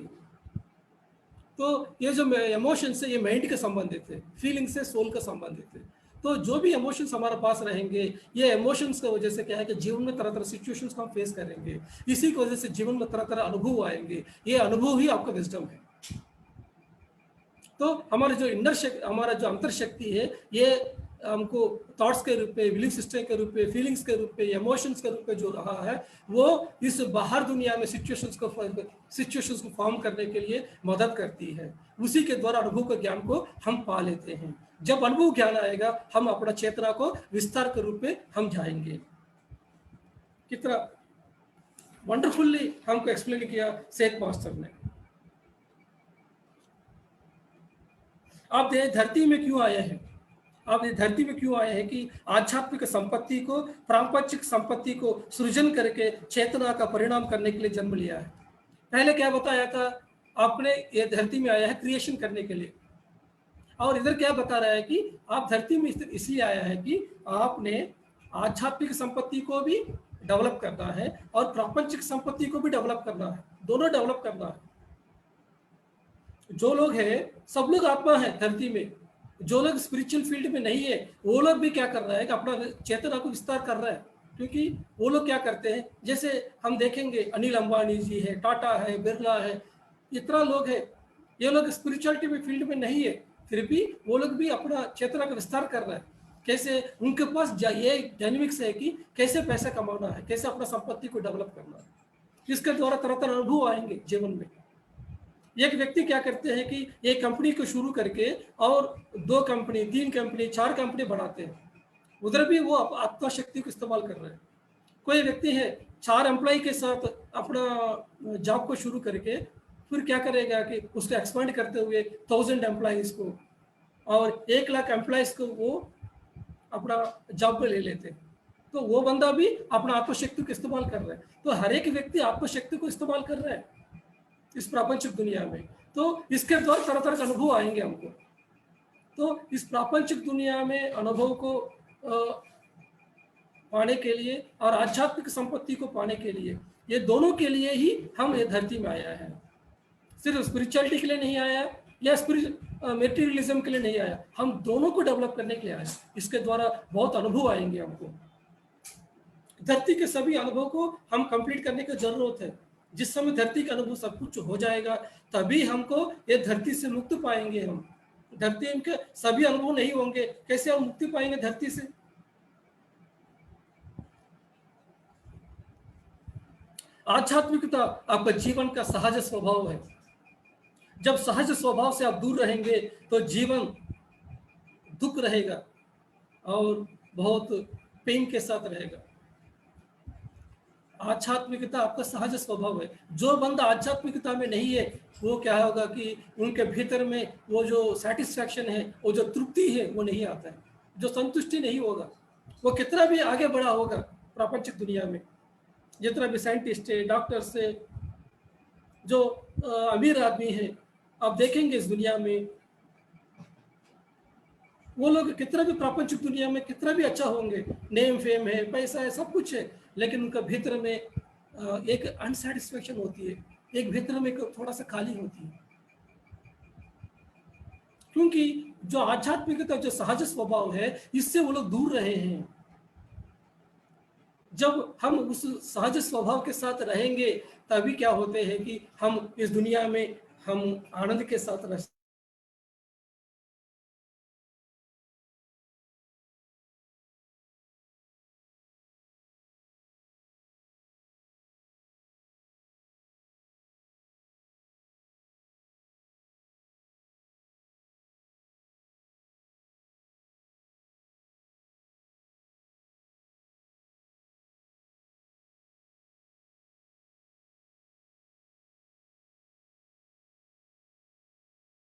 तो ये जो इमोशंस है, ये माइंड के संबंधित है, फीलिंग से सोल का संबंधित है। तो जो भी इमोशंस हमारे पास रहेंगे, ये इमोशंस की वजह से क्या है कि जीवन में तरह तरह सिचुएशंस को हम फेस करेंगे। इसी की वजह से जीवन में तरह तरह अनुभव आएंगे। ये अनुभव ही आपका विजडम है। तो हमारे जो हमारा जो अंतर शक्ति है, ये हमको थॉट्स के रूप में, बिलीफ सिस्टम के रूप में, फीलिंग्स के रूप में, इमोशंस के रूप में जो रहा है, वो इस बाहर दुनिया में सिचुएशंस को फॉर्म करने के लिए मदद करती है। उसी के द्वारा अनुभव के ज्ञान को हम पा लेते हैं। जब अनुभव ज्ञान आएगा, हम अपना चेतना को विस्तार के रूप में हम जाएंगे। कितना वंडरफुली हमको एक्सप्लेन किया सेठ मास्टर ने। आप धरती में क्यों आए हैं? आप ये धरती में क्यों आए हैं कि आध्यात्मिक संपत्ति को, प्रापंचिक संपत्ति को सृजन करके चेतना का परिणाम करने के लिए जन्म लिया है। पहले क्या बताया था आपने, ये धरती में आया है क्रिएशन करने के लिए। और इधर क्या बता रहा है कि आप धरती में इसलिए आया है कि आपने आध्यात्मिक संपत्ति को भी डेवलप करना है और प्रापंचिक संपत्ति को भी डेवलप करना है, दोनों डेवलप करना है। जो लोग हैं, सब लोग आत्मा है धरती में। जो लोग स्पिरिचुअल फील्ड में नहीं है, वो लोग भी क्या कर रहा है कि अपना चेतना को विस्तार कर रहा है। क्योंकि वो लोग क्या करते हैं, जैसे हम देखेंगे अनिल अंबानी जी है, टाटा है, बिरला है, इतना लोग है। ये लोग स्पिरिचुअलिटी में फील्ड में नहीं है, फिर भी वो लोग भी अपना चेतना का विस्तार कर रहा है। कैसे? उनके पास ये डायनेमिक्स है कि कैसे पैसा कमाना है, कैसे अपना संपत्ति को डेवलप करना है। इसके द्वारा तरह तरह अनुभव आएंगे जीवन में। एक व्यक्ति क्या करते हैं कि एक कंपनी को शुरू करके और 2 कंपनी, 3 कंपनी, 4 कंपनी बढ़ाते हैं। उधर भी वो आत्मा शक्ति को इस्तेमाल कर रहे हैं। कोई व्यक्ति है 4 एम्प्लॉय के साथ अपना जॉब को शुरू करके फिर क्या करेगा कि उसको एक्सपांड करते हुए 1000 एम्प्लॉयज को और 1 लाख एम्प्लॉयज को वो अपना जॉब पे ले लेते हैं। तो वो बंदा भी अपना आत्मशक्ति को इस्तेमाल कर रहा है। तो हर एक व्यक्ति आत्मशक्ति को इस्तेमाल कर रहा है इस प्रापंचिक दुनिया में। तो इसके द्वारा तरह तरह के अनुभव आएंगे हमको। तो इस प्रापंचिक दुनिया में अनुभव को पाने के लिए और आध्यात्मिक संपत्ति को पाने के लिए, ये दोनों के लिए ही हम ये धरती में आया है। सिर्फ स्पिरिचुअलिटी के लिए नहीं आया या मेटीरियलिज्म के लिए नहीं आया, हम दोनों को डेवलप करने के लिए आया। इसके द्वारा बहुत अनुभव आएंगे हमको। धरती के सभी अनुभव को हम कंप्लीट करने की जरूरत है। जिस समय धरती का अनुभव सब कुछ हो जाएगा, तभी हमको ये धरती से मुक्ति पाएंगे। हम धरती के सभी अनुभव नहीं होंगे, कैसे हम मुक्ति पाएंगे धरती से? आध्यात्मिकता आपका जीवन का सहज स्वभाव है। जब सहज स्वभाव से आप दूर रहेंगे तो जीवन दुख रहेगा और बहुत पेन के साथ रहेगा। आध्यात्मिकता आपका सहज स्वभाव है। जो बंदा आध्यात्मिकता में नहीं है, वो क्या होगा कि उनके भीतर में वो जो सेटिस्फैक्शन है, वो जो तृप्ति है, वो नहीं आता है, जो संतुष्टि नहीं होगा। वो कितना भी आगे बढ़ा होगा प्रापंचिक दुनिया में, जितना भी साइंटिस्ट है, डॉक्टर्स है, जो अमीर आदमी है, आप देखेंगे इस दुनिया में वो लोग कितना भी प्रापंचिक दुनिया में कितना भी अच्छा होंगे, नेम फेम है, पैसा है, सब कुछ है, लेकिन उनका भीतर में एक अनसेटिस्फेक्शन होती है, एक भीतर में थोड़ा सा खाली होती है। क्योंकि जो आध्यात्मिकता, जो सहज स्वभाव है, इससे वो लोग दूर रहे हैं। जब हम उस सहज स्वभाव के साथ रहेंगे, तभी क्या होते हैं कि हम इस दुनिया में हम आनंद के साथ रह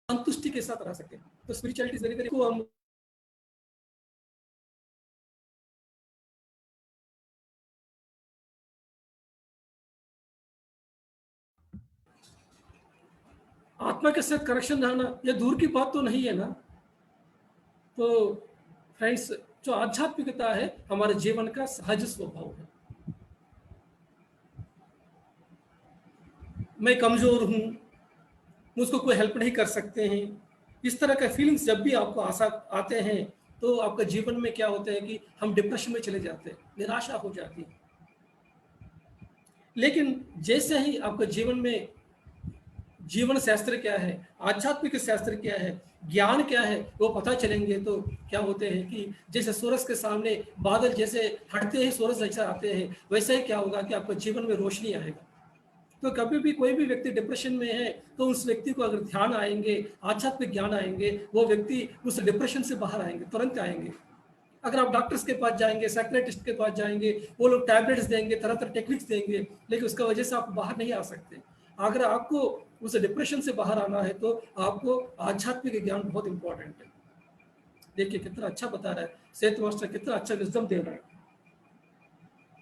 संतुष्टि के साथ रह सके। तो स्पिरिचुअलिटी वेरी वेरी को हम आत्मा के साथ कनेक्शन रहना, ये दूर की बात तो नहीं है ना। तो फ्रेंड्स, जो आध्यात्मिकता है हमारे जीवन का सहज स्वभाव है। मैं कमजोर हूं, मुझको कोई हेल्प नहीं कर सकते हैं, इस तरह का फीलिंग्स जब भी आपको आते हैं, तो आपका जीवन में क्या होता है कि हम डिप्रेशन में चले जाते हैं, निराशा हो जाती है। लेकिन जैसे ही आपका जीवन में जीवन शास्त्र क्या है, आध्यात्मिक शास्त्र क्या है, ज्ञान क्या है, वो पता चलेंगे, तो क्या होते हैं कि जैसे सूरज के सामने बादल जैसे हटते ही सूरज जैसे आते हैं, वैसे ही क्या होगा कि आपके जीवन में रोशनी आएगा। तो कभी भी कोई भी व्यक्ति डिप्रेशन में है, तो उस व्यक्ति को अगर ध्यान आएंगे, आध्यात्मिक ज्ञान आएंगे, वो व्यक्ति उस डिप्रेशन से बाहर आएंगे, तुरंत आएंगे। अगर आप डॉक्टर्स के पास जाएंगे, साइकियाट्रिस्ट के पास जाएंगे, वो लोग टैबलेट्स देंगे, तरह तरह टेक्निक्स देंगे, लेकिन उसका वजह से आप बाहर नहीं आ सकते। अगर आपको उस डिप्रेशन से बाहर आना है, तो आपको आध्यात्मिक ज्ञान बहुत इंपॉर्टेंट है। देखिए कितना अच्छा बता रहा है सेठ मास्टर, कितना अच्छा विजडम दे रहा है।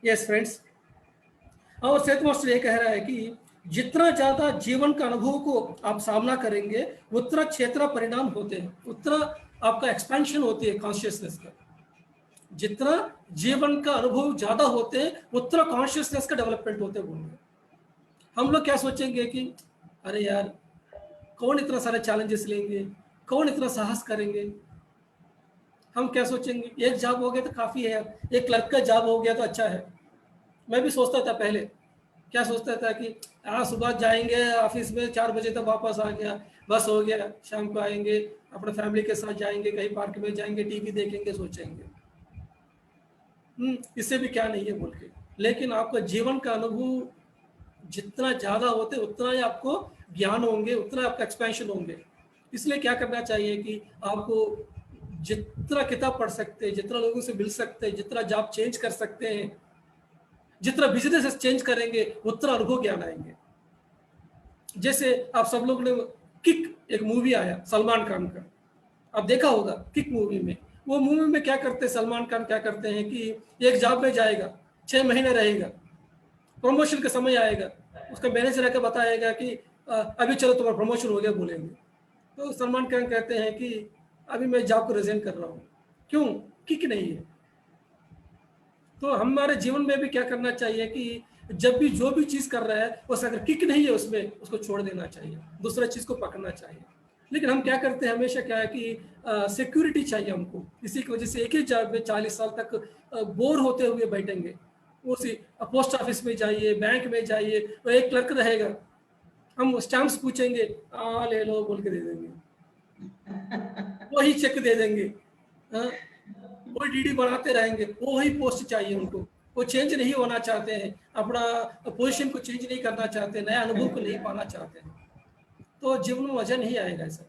यस फ्रेंड्स, और सेठ मास्टर ये कह रहा है कि जितना ज्यादा जीवन का अनुभव को आप सामना करेंगे, उतना क्षेत्र परिणाम होते हैं, उतना आपका एक्सपेंशन होती है कॉन्शियसनेस का। जितना जीवन का अनुभव ज्यादा होते हैं, उतना कॉन्शियसनेस का डेवलपमेंट होते होंगे। हम लोग क्या सोचेंगे कि अरे यार, कौन इतना सारे चैलेंजेस लेंगे, कौन इतना साहस करेंगे। हम क्या सोचेंगे, एक जॉब हो गया तो काफी है यार, एक क्लर्क का जॉब हो गया तो अच्छा है। मैं भी सोचता था पहले, क्या सोचता था कि सुबह जाएंगे ऑफिस में, 4 बजे तक वापस आ गया, बस हो गया, शाम को आएंगे, अपने फैमिली के साथ जाएंगे, कहीं पार्क में जाएंगे, टीवी देखेंगे, सोचेंगे इससे भी क्या नहीं है बोल के। लेकिन आपका जीवन का अनुभव जितना ज्यादा होते, उतना ही आपको ज्ञान होंगे, उतना आपका एक्सपेंशन होंगे। इसलिए क्या करना चाहिए कि आपको जितना किताब पढ़ सकते हैं, जितना लोगों से मिल सकते हैं, जितना जॉब चेंज कर सकते हैं, जितना बिजनेस चेंज करेंगे, उतना अनुभव ज्ञान आएंगे। जैसे आप सब लोग ने किक एक मूवी आया सलमान खान का, आप देखा होगा किक मूवी में। वो मूवी में क्या करते हैं, सलमान खान क्या करते हैं कि एक जॉब में जाएगा, 6 महीने रहेगा, प्रमोशन का समय आएगा, उसका मैनेजर आकर बताएगा कि अभी चलो तुम्हारा प्रमोशन हो गया बोलेंगे, तो सलमान खान कहते हैं कि अभी मैं जॉब को रिजाइन कर रहा हूँ। क्यों? किक नहीं है। तो हमारे जीवन में भी क्या करना चाहिए कि जब भी जो भी चीज कर रहा है, उस अगर किक नहीं है उसमें, उसको छोड़ देना चाहिए, दूसरा चीज को पकड़ना चाहिए। लेकिन हम क्या करते हैं, हमेशा क्या है कि सिक्योरिटी चाहिए हमको, इसी की वजह से एक ही जॉब में 40 साल तक बोर होते हुए बैठेंगे। उसी पोस्ट ऑफिस में जाइए, बैंक में जाइए, तो एक क्लर्क रहेगा, हम स्टैम्प्स पूछेंगे, ले लो बोल के दे देंगे, वही चेक दे देंगे, वही डीडी बनाते रहेंगे, वही पोस्ट चाहिए उनको, वो चेंज नहीं होना चाहते हैं, अपना पोजीशन को चेंज नहीं करना चाहते, नया अनुभव को नहीं पाना चाहते हैं। तो जीवन में मजा नहीं आएगा ऐसा।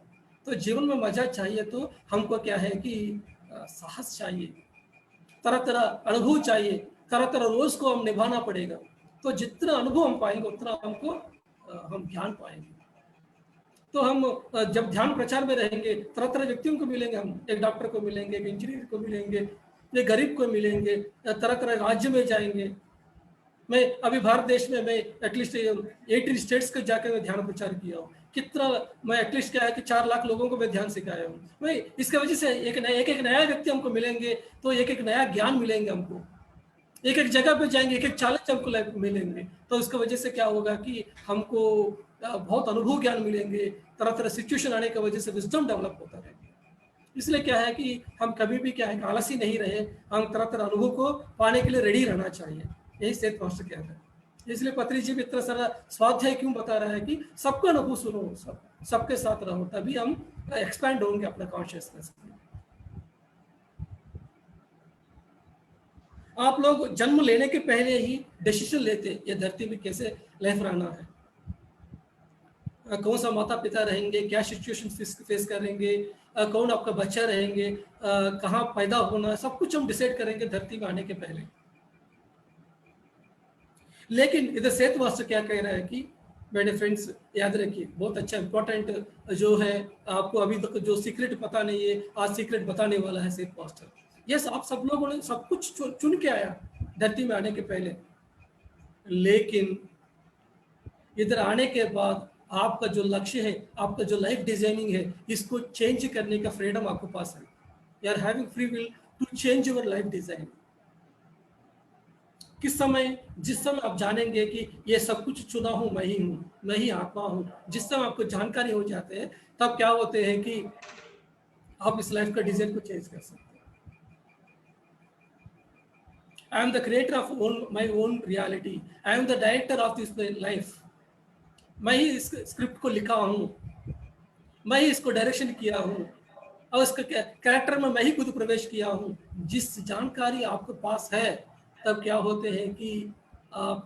तो जीवन में मजा चाहिए तो हमको क्या है कि साहस चाहिए, तरह तरह अनुभव चाहिए, तरह तरह रोज को हम निभाना पड़ेगा। तो जितना अनुभव हम पाएंगे उतना हमको हम ज्ञान पाएंगे। तो हम जब ध्यान प्रचार में रहेंगे, तरह तरह व्यक्तियों को मिलेंगे, हम एक डॉक्टर को मिलेंगे, एक इंजीनियर को मिलेंगे, एक गरीब को मिलेंगे, तरह तरह राज्य में जाएंगे। मैं अभी भारत देश में मैं एटलीस्ट 18 स्टेट्स के जाकर मैं ध्यान प्रचार किया हूँ। कितना मैं एटलीस्ट क्या है कि 4 लाख लोगों को मैं ध्यान सिखाया हूँ। मैं इसके वजह से एक नया व्यक्ति हमको मिलेंगे, तो एक नया ज्ञान मिलेंगे हमको। एक जगह पे जाएंगे, एक चैलेंज हमको लाइफ मिलेंगे, तो उसकी वजह से क्या होगा कि हमको बहुत अनुभव ज्ञान मिलेंगे। तरह तरह सिचुएशन आने की वजह से विजडम डेवलप होता रहेगा। इसलिए क्या है कि हम कभी भी क्या है आलसी नहीं रहे, हम तरह तरह अनुभव को पाने के लिए रेडी रहना चाहिए। यही सेठ मास्टर कहता है। इसलिए पत्री जी भी इतना सारा स्वाध्याय क्यों बता रहा है कि सबका अनुभव सुनो, सबके साथ रहो, तभी हम एक्सपैंड होंगे अपना कॉन्शियसनेस। आप लोग जन्म लेने के पहले ही डिसीजन लेते ये धरती में कैसे लाइफ रहना है, कौन सा माता पिता रहेंगे, क्या सिचुएशन फेस करेंगे, कौन आपका बच्चा रहेंगे, कहाँ पैदा होना, सब कुछ हम डिसाइड करेंगे धरती में आने के पहले। लेकिन इधर सेठ मास्टर क्या कह रहा है कि मेरे फ्रेंड्स याद रखिए, बहुत अच्छा इंपॉर्टेंट जो है, आपको अभी तक जो सीक्रेट पता नहीं है, आज सीक्रेट बताने वाला है सेठ मास्टर। यस, आप सब लोगों ने सब कुछ चुन के आया धरती में आने के पहले, लेकिन इधर आने के बाद आपका जो लक्ष्य है, आपका जो लाइफ डिजाइनिंग है, इसको चेंज करने का फ्रीडम आपके पास है। You are having free will to change your life design. किस समय, जिस समय आप जानेंगे कि ये सब कुछ चुना हूं मैं ही हूं, मैं ही आत्मा हूं, जिस समय आपको जानकारी हो जाते हैं, तब क्या होते हैं कि आप इस लाइफ का डिजाइन को चेंज कर सकते हैं। I am the creator of my own reality, I am the director of this life. मैं ही इस स्क्रिप्ट को लिखा हूं, मैं ही इसको डायरेक्शन किया हूं, और इसका कैरेक्टर में मैं ही खुद प्रवेश किया हूं। जिस जानकारी आपके पास है, तब क्या होते हैं कि आप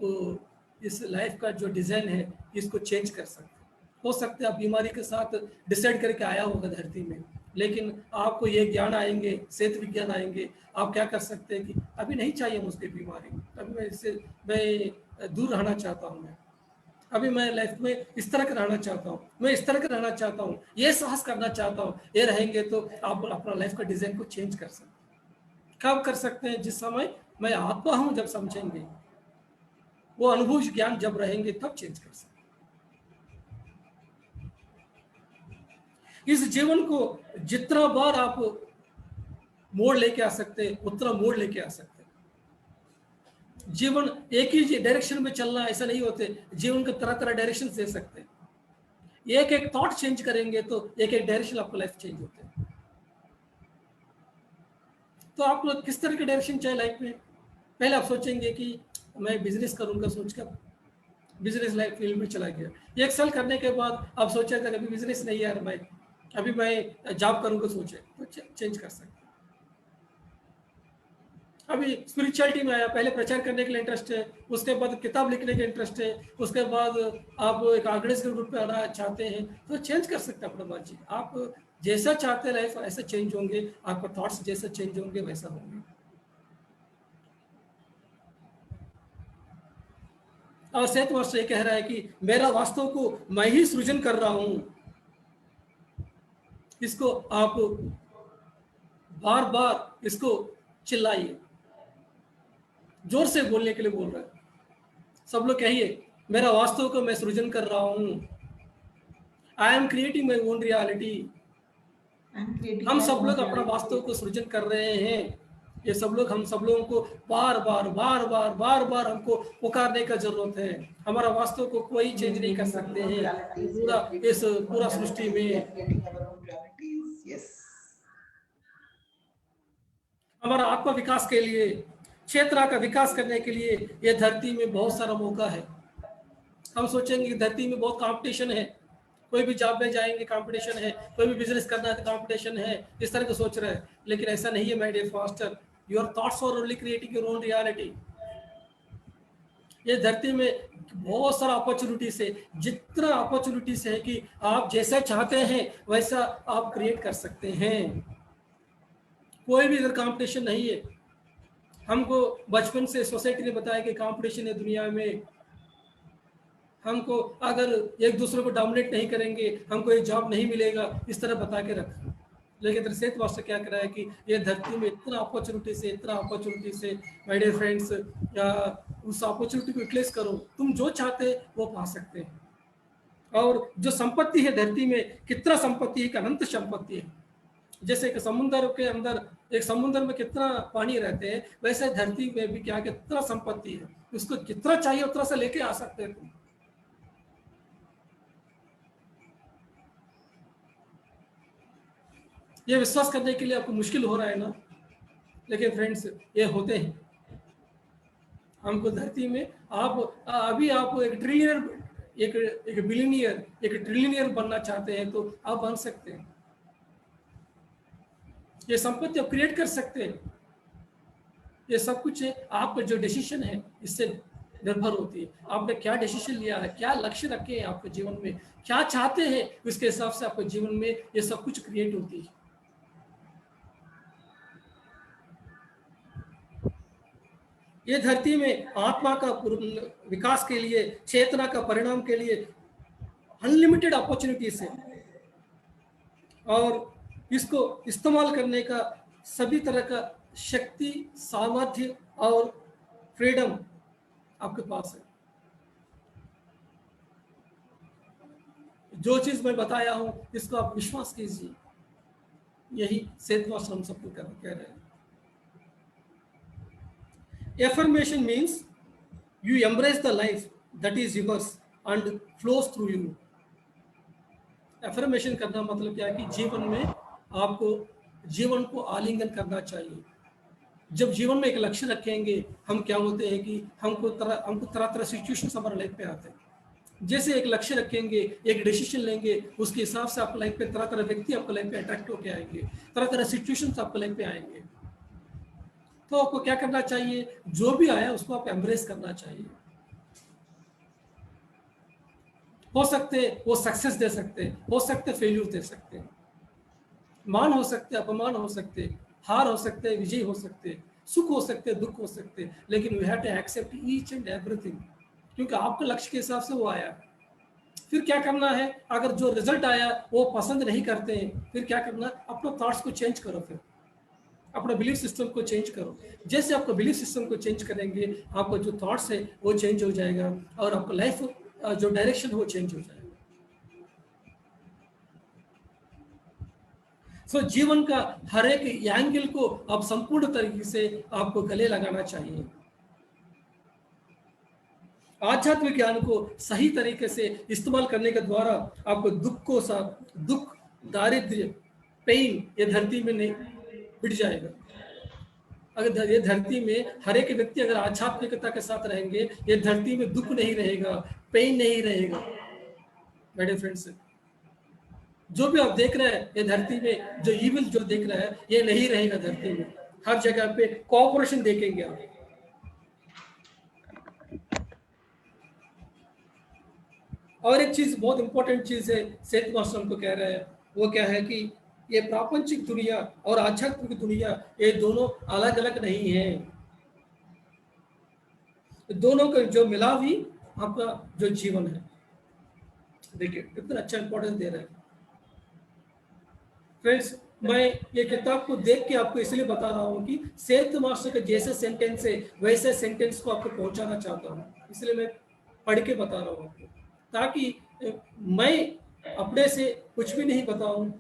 इस लाइफ का जो डिजाइन है इसको चेंज कर सकते हैं। हो सकता है आप बीमारी के साथ डिसाइड करके आया होगा धरती में, लेकिन आपको ये ज्ञान आएंगे, सेहत विज्ञान आएंगे, आप क्या कर सकते हैं कि अभी नहीं चाहिए मुझे बीमारी, अभी मैं इससे मैं दूर रहना चाहता हूँ, मैं अभी मैं लाइफ में इस तरह का रहना चाहता हूँ, मैं इस तरह का रहना चाहता हूँ, ये साहस करना चाहता हूँ। ये रहेंगे तो आप अपना लाइफ का डिजाइन को चेंज कर सकते हैं। कब कर सकते हैं? जिस समय मैं आत्मा हूं जब समझेंगे, वो अनुभव ज्ञान जब रहेंगे, तब चेंज कर सकते हैं। इस जीवन को जितना बार आप मोड़ लेके आ सकते हैं, उतना मोड़ लेके आ सकते हैं। जीवन एक ही डायरेक्शन में चलना ऐसा नहीं होते, जीवन को तरह तरह डायरेक्शन दे सकते हैं। एक एक थॉट चेंज करेंगे तो एक एक डायरेक्शन आपका लाइफ चेंज होते हैं। तो आप लोग किस तरह के डायरेक्शन चाहिए लाइफ में? पहले आप सोचेंगे कि मैं बिजनेस करूंगा, सोचकर बिजनेस लाइफ फील्ड में चला गया। 1 साल करने के बाद आप सोचेगा अभी बिजनेस नहीं यार, मैं अभी मैं जॉब करूंगा, सोचे तो चेंज कर सकते। अभी स्पिरिचुअलिटी में आया, पहले प्रचार करने के लिए इंटरेस्ट है, उसके बाद किताब लिखने का इंटरेस्ट है, उसके बाद आप एक ऑर्गेनाइजेशन ग्रुप में आना चाहते हैं, तो चेंज कर सकते हैं अपना मर्जी। आप जैसा चाहते लाइफ ऐसा चेंज होंगे, आपका थॉट्स जैसा चेंज होंगे वैसा होंगे। और सेठ मास्टर ये कह रहा है कि मेरा वास्तव को मैं ही सृजन कर रहा हूं। इसको आप बार बार इसको चिल्लाइए, जोर से बोलने के लिए बोल रहा है। सब लोग कहिए, मेरा वास्तव को मैं सृजन कर रहा हूं। I am creating my own reality. हम सब लोग अपना वास्तव को सृजन कर रहे हैं। ये सब लोग, हम सब लोगों को बार बार हमको पुकारने का जरूरत है। हमारा वास्तव को कोई चेंज नहीं कर सकते हैं पूरा सृष्टि में। हमारा आत्मा विकास के लिए, क्षेत्र का विकास करने के लिए ये धरती में बहुत सारा मौका है। हम सोचेंगे कि धरती में बहुत कंपटीशन है, कोई भी जॉब में जाएंगे कंपटीशन है, कोई भी बिजनेस करना है कंपटीशन है, इस तरह का सोच रहे हैं। लेकिन ऐसा नहीं है my dear faster, your thoughts are only creating your own reality. ये धरती में बहुत सारा अपॉर्चुनिटीज है, जितना अपॉर्चुनिटीज है कि आप जैसा चाहते हैं वैसा आप क्रिएट कर सकते हैं। कोई भी इधर कंपटीशन नहीं है। हमको बचपन से सोसाइटी ने बताया कि कंपटीशन है दुनिया में, हमको अगर एक दूसरे को डोमिनेट नहीं करेंगे हमको एक जॉब नहीं मिलेगा, इस तरह बता के रख। लेकिन इधर सेहत वास्ते क्या करा है कि ये धरती में इतना अपॉर्चुनिटी से माय डियर फ्रेंड्स, उस अपॉर्चुनिटी को यूटिलाइज करो। तुम जो चाहते वो पा सकते हैं। और जो संपत्ति है धरती में, कितना संपत्ति है, एक अनंत संपत्ति है। जैसे कि समुद्र के अंदर, एक समुद्र में कितना पानी रहते हैं, वैसे धरती में भी क्या कितना संपत्ति है, उसको कितना चाहिए उतना से लेके आ सकते हैं तुम। ये विश्वास करने के लिए आपको मुश्किल हो रहा है ना, लेकिन फ्रेंड्स ये होते हैं। हमको धरती में आप अभी आप एक ट्रिलियनर, एक बिलियनियर, एक ट्रिलियनियर बनना चाहते हैं तो आप बन सकते हैं। ये संपत्ति आप क्रिएट कर सकते हैं। ये सब कुछ है आपका जो डिसीजन है इससे निर्भर होती है। आपने क्या डिसीजन लिया है, क्या लक्ष्य रखे हैं आपके जीवन में, क्या चाहते हैं, उसके हिसाब से आपके जीवन में ये सब कुछ क्रिएट होती है। ये धरती में आत्मा का विकास के लिए, चेतना का परिणाम के लिए अनलिमिटेड अपॉर्चुनिटीज है, और इसको इस्तेमाल करने का सभी तरह का शक्ति, सामर्थ्य और फ्रीडम आपके पास है। जो चीज मैं बताया हूं इसको आप विश्वास कीजिए। यही सेहत वास्ते हम सबको कह रहे हैं। Affirmation means you embrace the life that is yours and flows through you. Affirmation करना मतलब क्या है कि जीवन में आपको जीवन को आलिंगन करना चाहिए। जब जीवन में एक लक्ष्य रखेंगे, हम क्या होते हैं कि हमको तरह तरह सिचुएशन हमारे लाइफ पे आते हैं। जैसे एक लक्ष्य रखेंगे, एक डिसीजन लेंगे, उसके हिसाब से आपके लाइफ पे तरह तरह व्यक्ति आपके लाइफ पे अट्रैक्ट होकर आएंगे, तरह तरह सिचुएशंस आपके लाइफ पे आएंगे। तो आपको क्या करना चाहिए, जो भी आया उसको आप एम्ब्रेस करना चाहिए। हो सकते वो सक्सेस दे सकते, हो सकते फेल्यूर दे सकते, मान हो सकते, अपमान हो सकते, हार हो सकते, विजय हो सकते, सुख हो सकते, दुख हो सकते, लेकिन we have to accept each and everything, क्योंकि आपके लक्ष्य के हिसाब से वो आया। फिर क्या करना है, अगर जो रिजल्ट आया वो पसंद नहीं करते हैं, फिर क्या करना, अपने थॉट्स को चेंज करो, फिर अपना बिलीफ सिस्टम को चेंज करो। जैसे आपका बिलीफ सिस्टम को चेंज करेंगे, आपका जो थॉट्स है वो चेंज हो जाएगा, और आपका लाइफ जो डायरेक्शन है वो चेंज हो जाएगा। सो जीवन का हर एक एंगल को आप संपूर्ण तरीके से आपको गले लगाना चाहिए। आध्यात्मिक ज्ञान को सही तरीके से इस्तेमाल करने के द्वारा आपको दुख, दारिद्र्य, पेन ये धरती में नहीं मिट जाएगा। अगर ये धरती में हर एक व्यक्ति अगर आध्यात्मिकता के साथ रहेंगे, ये धरती में दुख नहीं रहेगा, पेन नहीं रहेगा। मेरे फ्रेंड्स, जो भी आप देख रहे हैं ये धरती में, जो ईविल जो देख रहे हैं ये नहीं रहेगा धरती में। हर जगह पे कोऑपरेशन देखेंगे आप। और एक चीज, बहुत इंपॉर्टेंट चीज है, सेठ मास्टर को कह रहे हैं, वो क्या है कि ये प्रापंचिक दुनिया और आध्यात्मिक दुनिया ये दोनों अलग अलग नहीं है। दोनों का जो मिलाव ही आपका जो जीवन है। देखिए कितना अच्छा इंपॉर्टेंस दे रहे हैं फ्रेंड्स। मैं ये किताब को देख के आपको इसलिए बता रहा हूँ कि सेठ मास्टर का जैसे सेंटेंस है वैसे सेंटेंस को आपको पहुंचाना चाहता हूँ, इसलिए मैं पढ़ के बता रहा हूँ आपको, ताकि मैं अपने से कुछ भी नहीं बताऊं,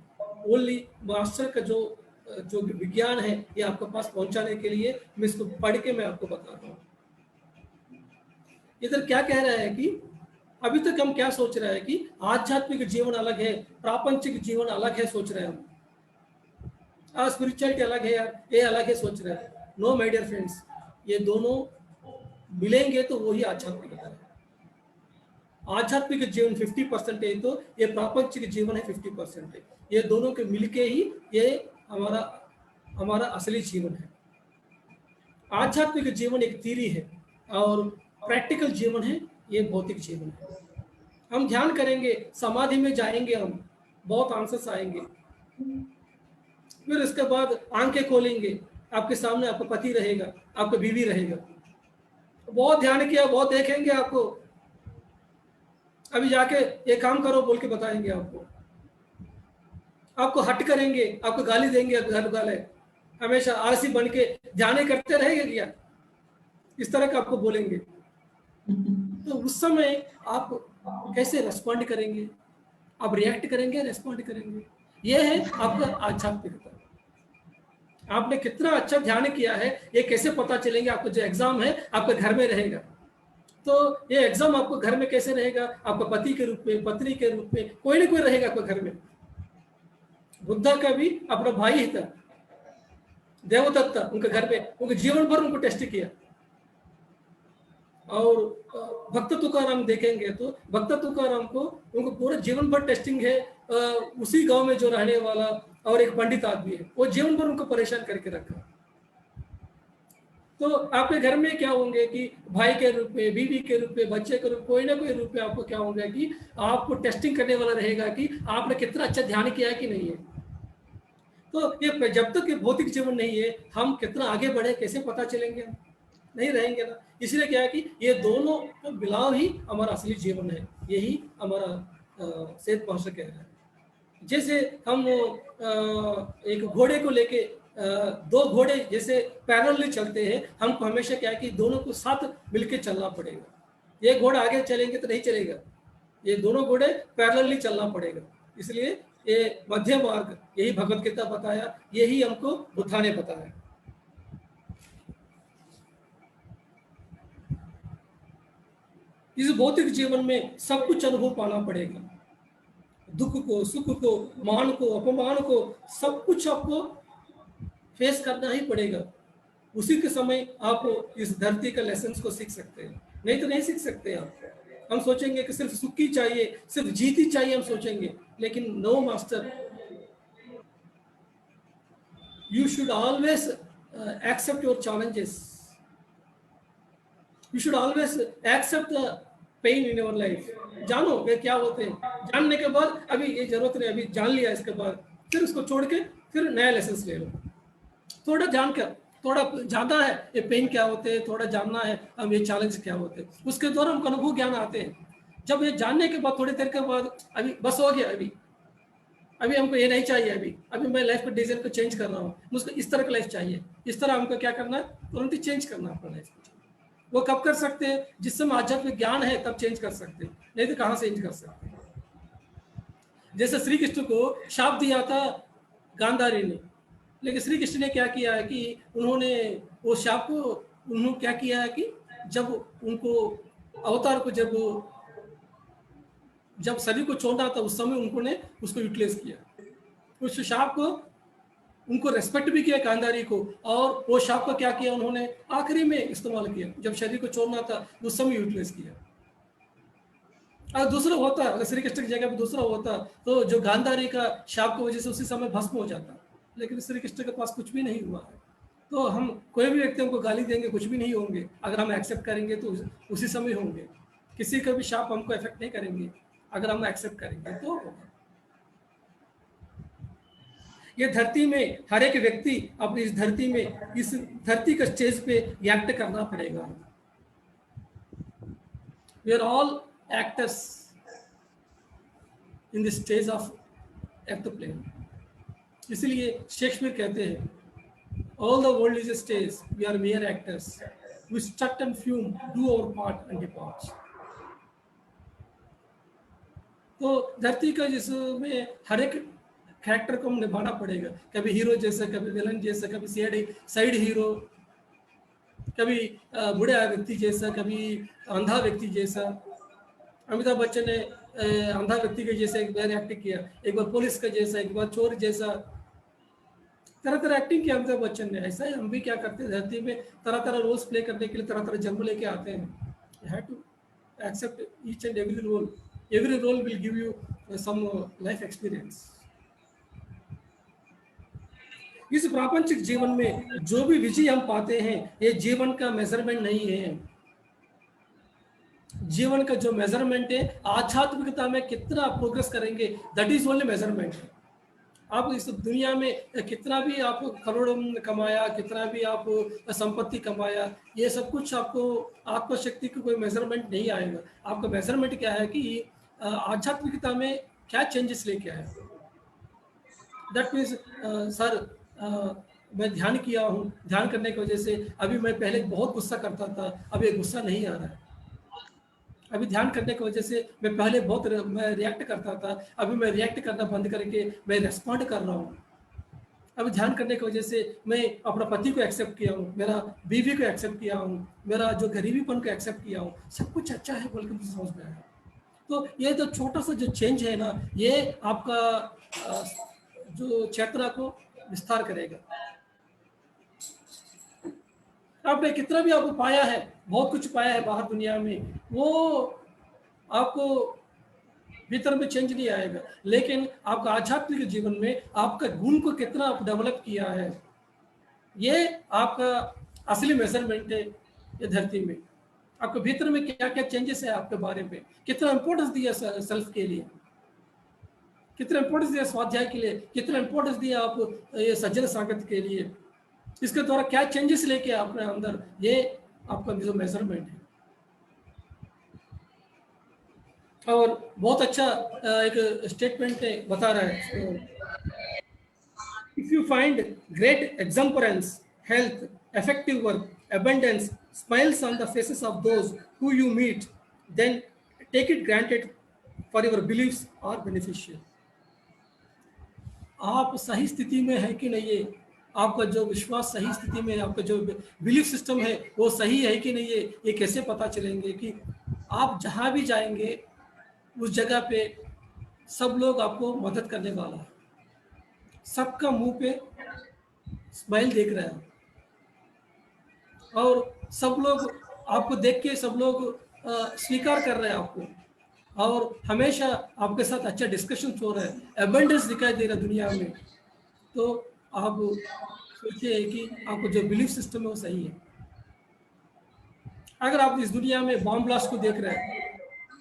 ओनली मास्टर का जो विज्ञान है ये आपके पास पहुंचाने के लिए मैं इसको पढ़ के मैं आपको बता रहा हूँ। इधर क्या कह रहा है कि अभी तक हम क्या सोच रहे हैं कि आध्यात्मिक जीवन अलग है, प्रापंचिक जीवन अलग है, सोच रहे हैं हम, स्पिरिचुअलिटी अलग है यार, ये अलग है सोच रहे हैं। नो माय डियर फ्रेंड्स, ये दोनों मिलेंगे तो वही आध्यात्मिकता है। आध्यात्मिक जीवन 50% है तो ये प्रापंचिक जीवन है 50% है। ये दोनों के मिलके ही ये हमारा असली जीवन है। आध्यात्मिक जीवन एक थ्योरी है और प्रैक्टिकल जीवन है ये भौतिक जीवन है। हम ध्यान करेंगे, समाधि में जाएंगे, हम बहुत आंसर्स आएंगे, फिर इसके बाद आंखें खोलेंगे, आपके सामने आपका पति रहेगा, आपका बीवी रहेगा। बहुत ध्यान किया, बहुत देखेंगे आपको, अभी जाके ये काम करो बोल के बताएंगे आपको, आपको हट करेंगे, आपको गाली देंगे घर वाले, हमेशा आलसी बन के ध्यान करते रहेंगे क्या, इस तरह का आपको बोलेंगे। तो उस समय आप कैसे रेस्पॉन्ड करेंगे, आप रिएक्ट करेंगे, रेस्पॉन्ड करेंगे। ये है आपका आध्यात्मिकता। आपने कितना अच्छा ध्यान किया है ये कैसे पता चलेंगे। आपको जो एग्जाम है आपके घर में रहेगा, तो ये एग्जाम आपको घर में कैसे रहेगा, आपका पति के रूप में, पत्नी के रूप में, कोई ना कोई रहेगा आपके घर में। बुद्धा का भी अपना भाई ही था, देवदत्ता, उनके घर में उनके जीवन भर उनको टेस्ट किया। और भक्त तुकाराम देखेंगे तो भक्त तुकाराम को उनको पूरा जीवन भर टेस्टिंग है। उसी गांव में जो रहने वाला और एक पंडित आदमी है, वो जीवन भर उनको परेशान करके रखा। तो आपके घर में क्या होंगे कि भाई के रूप में, बीवी के रूप में, बच्चे के रूप में, कोई ना कोई रूप में आपको क्या होगा कि आपको टेस्टिंग करने वाला रहेगा कि आपने कितना अच्छा ध्यान किया है कि नहीं है। तो ये जब तक ये भौतिक जीवन नहीं है, हम कितना आगे बढ़े कैसे पता चलेंगे, नहीं रहेंगे ना। इसलिए क्या है कि ये दोनों को मिलाव ही हमारा असली जीवन है। यही हमारा सेठ मास्टर कह रहा है। जैसे हम एक घोड़े को लेके दो घोड़े जैसे पैरेलली चलते हैं, हमको हमेशा क्या है कि दोनों को साथ मिलके चलना पड़ेगा। ये घोड़ा आगे चलेंगे तो नहीं चलेगा, ये दोनों घोड़े पैरेलली चलना पड़ेगा। इसलिए ये मध्य मार्ग, यही भगवत गीता बताया, यही हमको बुद्धा ने बताया। इस भौतिक जीवन में सब कुछ अनुभव पाना पड़ेगा, दुख को, सुख को, मान को, अपमान को, सब कुछ आपको फेस करना ही पड़ेगा। उसी के समय आप इस धरती का लेसन को सीख सकते हैं, नहीं तो नहीं सीख सकते आप। हम सोचेंगे कि सिर्फ सुख ही चाहिए, सिर्फ जीत ही चाहिए, हम सोचेंगे, लेकिन no master, you should always accept your challenges, you should always accept the pain in your life. जानो वे क्या होते हैं, जानने के बाद अभी ये जरूरत नहीं, अभी जान लिया, इसके बाद फिर उसको छोड़ के फिर नया लेसन ले लो। थोड़ा जानकर, थोड़ा ज्यादा है ये पेन क्या होते हैं, थोड़ा जानना है हम ये चैलेंज क्या होते हैं, उसके द्वारा हमको अनुभव ज्ञान आते हैं। जब ये जानने के बाद थोड़ी देर के बाद अभी बस हो गया, अभी हमको ये नहीं चाहिए, अभी मैं लाइफ के डिजाइन को चेंज कर रहा हूँ, मुझको इस तरह का लाइफ चाहिए, इस तरह हमको क्या करना है, तुरंत ही चेंज करना अपना लाइफ। वो कब कर सकते हैं, जिस समय आध्यात्मिक ज्ञान है तब चेंज कर सकते हैं, नहीं तो कहाँ से चेंज कर सकते हैं। जैसे श्री कृष्ण को शाप दिया था गांधारी ने, लेकिन श्री कृष्ण ने क्या किया है कि उन्होंने वो शाप को, उन्होंने क्या किया है कि जब उनको अवतार को जब शरीर को छोड़ना था उस समय उन्होंने उसको यूटिलाइज किया, उस शाप को उनको रेस्पेक्ट भी किया गांधारी को, और वो शाप को क्या किया उन्होंने आखिरी में इस्तेमाल किया, जब शरीर को छोड़ना था उस समय यूटिलाइज किया। अगर दूसरा होता, अगर श्री कृष्ण की जगह पे दूसरा होता तो जो गांधारी का शाप की वजह से उसी समय भस्म हो जाता, लेकिन श्री कृष्ण के पास कुछ भी नहीं हुआ है। तो हम कोई भी व्यक्ति हमको गाली देंगे, कुछ भी नहीं होंगे, अगर हम एक्सेप्ट करेंगे तो उसी समय होंगे। किसी का भी शाप हमको इफेक्ट नहीं करेंगे अगर हम एक्सेप्ट करेंगे तो। ये धरती में हर एक व्यक्ति अपनी इस धरती का स्टेज पे एक्ट करना पड़ेगा। We are all actors in the stage of act play. इसलिए शेक्सपियर कहते हैं, all the world is a stage, we are mere actors, we strut and fume, do our part and depart. तो धरती का जिसमें हर एक कैरेक्टर को हम निभाना पड़ेगा, कभी हीरो जैसा, कभी विलन जैसा, कभी साइड हीरो, कभी बूढ़े व्यक्ति जैसा, कभी अंधा व्यक्ति जैसा। अमिताभ बच्चन ने अंधा व्यक्ति के जैसे एक बार एक्टिंग किया, एक बार पुलिस का जैसा, एक बार चोर जैसा, तरह तरह एक्टिंग किया अमिताभ बच्चन ने। ऐसा ही हम भी क्या करते हैं, धरती में तरह तरह रोल्स प्ले करने के लिए तरह तरह जन्म लेके आते हैं। You have to accept each and every role, every role will give you some life experience. इस प्रापंचिक जीवन में जो भी विजय हम पाते हैं ये जीवन का मेजरमेंट नहीं है। जीवन का जो मेजरमेंट है, आध्यात्मिकता में कितना प्रोग्रेस करेंगे, दैट इज ओनली मेजरमेंट। आप इस दुनिया में कितना भी आप करोड़ कमाया, कितना भी आप संपत्ति कमाया, ये सब कुछ आपको आत्मशक्ति की कोई मेजरमेंट नहीं आएगा। आपका मेजरमेंट क्या है कि आध्यात्मिकता में क्या चेंजेस लेके आया। दैट मीन्स सर, मैं ध्यान किया हूँ, ध्यान करने की वजह से अभी मैं पहले बहुत गुस्सा करता था, अब ये गुस्सा नहीं आ रहा है। अभी ध्यान करने की वजह से मैं पहले मैं रिएक्ट करता था, अभी मैं रिएक्ट करना बंद करके मैं रेस्पॉन्ड कर रहा हूँ। अभी ध्यान करने की वजह से मैं अपना पति को एक्सेप्ट किया हूँ, मेरा बीवी को एक्सेप्ट किया हूँ, मेरा जो गरीबीपन को एक्सेप्ट किया हूँ, सब कुछ अच्छा है बोल के मुझे समझ में आया। तो ये जो छोटा सा जो चेंज है ना, ये आपका जो चेतना को विस्तार करेगा। आपने कितना भी आपको पाया है, बहुत कुछ पाया है बाहर दुनिया में, वो आपको भीतर में चेंज नहीं आएगा। लेकिन आपका आध्यात्मिक जीवन में आपका गुण को कितना आप डेवलप किया है, ये आपका असली मेजरमेंट है। ये धरती में आपके भीतर में क्या क्या चेंजेस है, आपके बारे में कितना इंपॉर्टेंस दिया सेल्फ के लिए, कितना इंपॉर्टेंस दिया स्वाध्याय के लिए, कितना इंपॉर्टेंस दिया आप ये सज्जन संगत के लिए, इसके द्वारा क्या चेंजेस लेके अपने अंदर, ये आपका जो मेजरमेंट है। और बहुत अच्छा एक स्टेटमेंट बता रहा है, if you find great experience, health, effective work, abundance, smiles on the faces of those who you meet, then take it granted for your beliefs are beneficial. आप सही स्थिति में है कि नहीं है, आपका जो विश्वास सही स्थिति में है, आपका जो बिलीफ सिस्टम है वो सही है कि नहीं है, ये कैसे पता चलेंगे कि आप जहाँ भी जाएंगे उस जगह पे सब लोग आपको मदद करने वाला है, सबका मुंह पे स्माइल देख रहा है, और सब लोग आपको देख के सब लोग स्वीकार कर रहे हैं आपको, और हमेशा आपके साथ अच्छा डिस्कशन हो रहा है, एबंडेंस दिखाई दे रहा है दुनिया में। तो आप सोचिए कि आपको जो बिलीफ सिस्टम है वो सही है। अगर आप इस दुनिया में बॉम्ब ब्लास्ट को देख रहे हैं,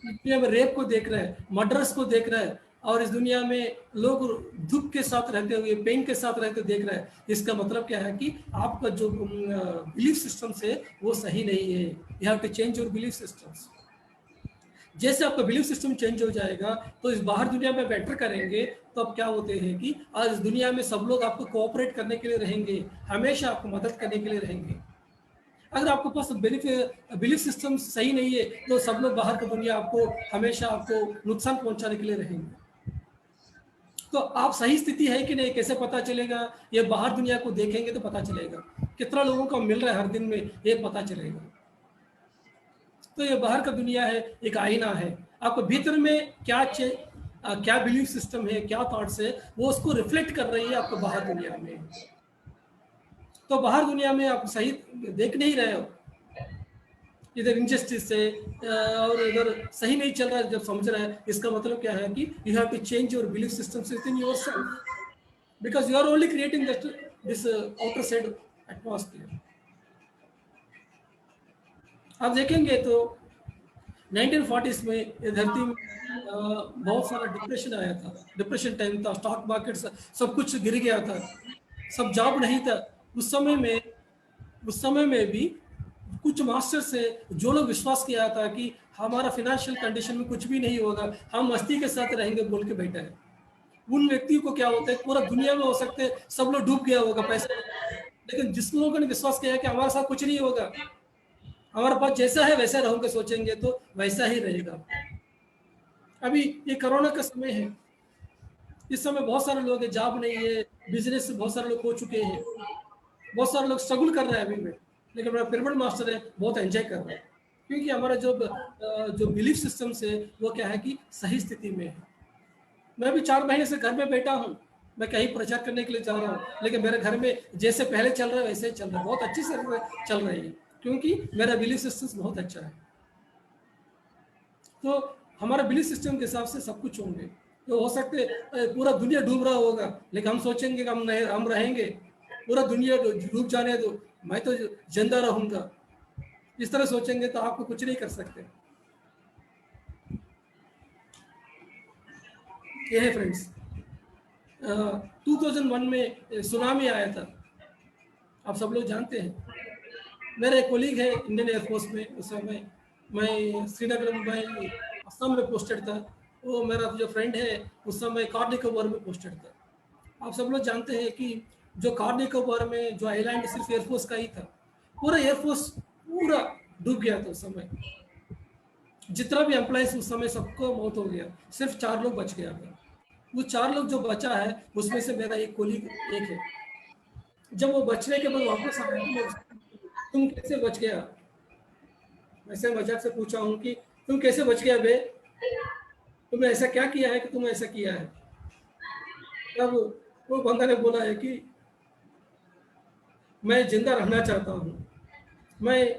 इस दुनिया में रेप को देख रहे हैं, मर्डर्स को देख रहे हैं, और इस दुनिया में लोग दुख के साथ रहते हुए, पेन के साथ रहते देख रहे हैं, इसका मतलब क्या है कि आपका जो बिलीफ सिस्टम है वो सही नहीं है। You have to change your belief systems. जैसे आपका बिलीफ सिस्टम चेंज हो जाएगा तो इस बाहर दुनिया में बेटर करेंगे, तो अब क्या होते हैं कि आज इस दुनिया में सब लोग आपको कोऑपरेट करने के लिए रहेंगे, हमेशा आपको मदद करने के लिए रहेंगे। अगर आपके पास बिलीफ सिस्टम सही नहीं है तो सब लोग बाहर की दुनिया आपको हमेशा आपको नुकसान पहुंचाने के लिए रहेंगे। तो आप सही स्थिति है कि नहीं कैसे पता चलेगा, ये बाहर दुनिया को देखेंगे तो पता चलेगा, कितना लोगों को मिल रहा है हर दिन में ये पता चलेगा। तो ये बाहर का दुनिया है, एक आईना है, आपको भीतर में क्या बिलीफ सिस्टम है, क्या थॉट्स है, वो उसको रिफ्लेक्ट कर रही है आपको बाहर दुनिया में। तो बाहर दुनिया में आप सही देख नहीं रहे हो, इधर इनजस्टिस है और इधर सही नहीं चल रहा है, जब समझ रहा है, इसका मतलब क्या है कि you have to change your belief system within yourself, because you are only creating this outer side atmosphere. आप देखेंगे तो 1940s में ये धरती में बहुत सारा डिप्रेशन आया था, डिप्रेशन टाइम था, स्टॉक मार्केट सब कुछ गिर गया था, सब जॉब नहीं था। उस समय में भी कुछ मास्टर से जो लोग विश्वास किया था कि हमारा फाइनेंशियल कंडीशन में कुछ भी नहीं होगा, हम मस्ती के साथ रहेंगे बोल के बैठा है, उन व्यक्तियों को क्या होता है, पूरा दुनिया में हो सकते हैं सब लोग डूब गया होगा पैसे, लेकिन जिस लोगों ने विश्वास किया कि हमारे साथ कुछ नहीं होगा, हमारे पास जैसा है वैसा रहूंगे, सोचेंगे तो वैसा ही रहेगा। अभी ये कोरोना का समय है, इस समय बहुत सारे लोग हैं, जॉब नहीं है, बिजनेस से बहुत सारे लोग हो चुके हैं, बहुत सारे लोग स्ट्रगल कर रहे हैं अभी में, लेकिन हमारा पिरामिड मास्टर है बहुत एंजॉय कर रहा है, क्योंकि हमारा जो बिलीफ सिस्टम से वो क्या है कि सही स्थिति में है। मैं भी 4 महीने से घर में बैठा हूँ, मैं कहीं प्रचार करने के लिए जा रहा हूँ, लेकिन मेरे घर में जैसे पहले चल रहा है वैसे ही चल रहा है, बहुत अच्छी से चल रही है, क्योंकि मेरा बिलीफ सिस्टम बहुत अच्छा है। तो हमारा बिलीफ सिस्टम के हिसाब से सब कुछ होंगे। तो हो सकते पूरा दुनिया डूब रहा होगा, लेकिन हम सोचेंगे कि हम रहेंगे, पूरा दुनिया डूब जाने दो, मैं तो जिंदा रहूंगा, इस तरह सोचेंगे तो आपको कुछ नहीं कर सकते। ये है फ्रेंड्स। 2001 में सुनामी आया था, आप सब लोग जानते हैं। मेरा एक कोलीग है इंडियन एयरफोर्स में, उस समय मैं श्रीनगर में, मैं असम में पोस्टेड था। वो मेरा जो फ्रेंड है उस समय कार निकोबार में पोस्टेड था। आप सब लोग जानते हैं कि जो कार निकोबार में जो आइलैंड सिर्फ एयरफोर्स का ही था, पूरा एयरफोर्स पूरा डूब गया था उस समय। जितना भी एम्प्लॉइज उस समय सबको मौत हो गया, सिर्फ 4 लोग बच गया था। वो 4 लोग जो बचा है उसमें से मेरा एक कोलीग एक है। जब वो बचने के बाद वापस आया तो मैं तुम कैसे बच गया, ऐसे मजाक से पूछा हूँ कि तुम कैसे बच गया बे, तुमने ऐसा क्या किया है कि तुम ऐसा किया है। तब वो बंदा ने बोला है कि मैं जिंदा रहना चाहता हूँ, मैं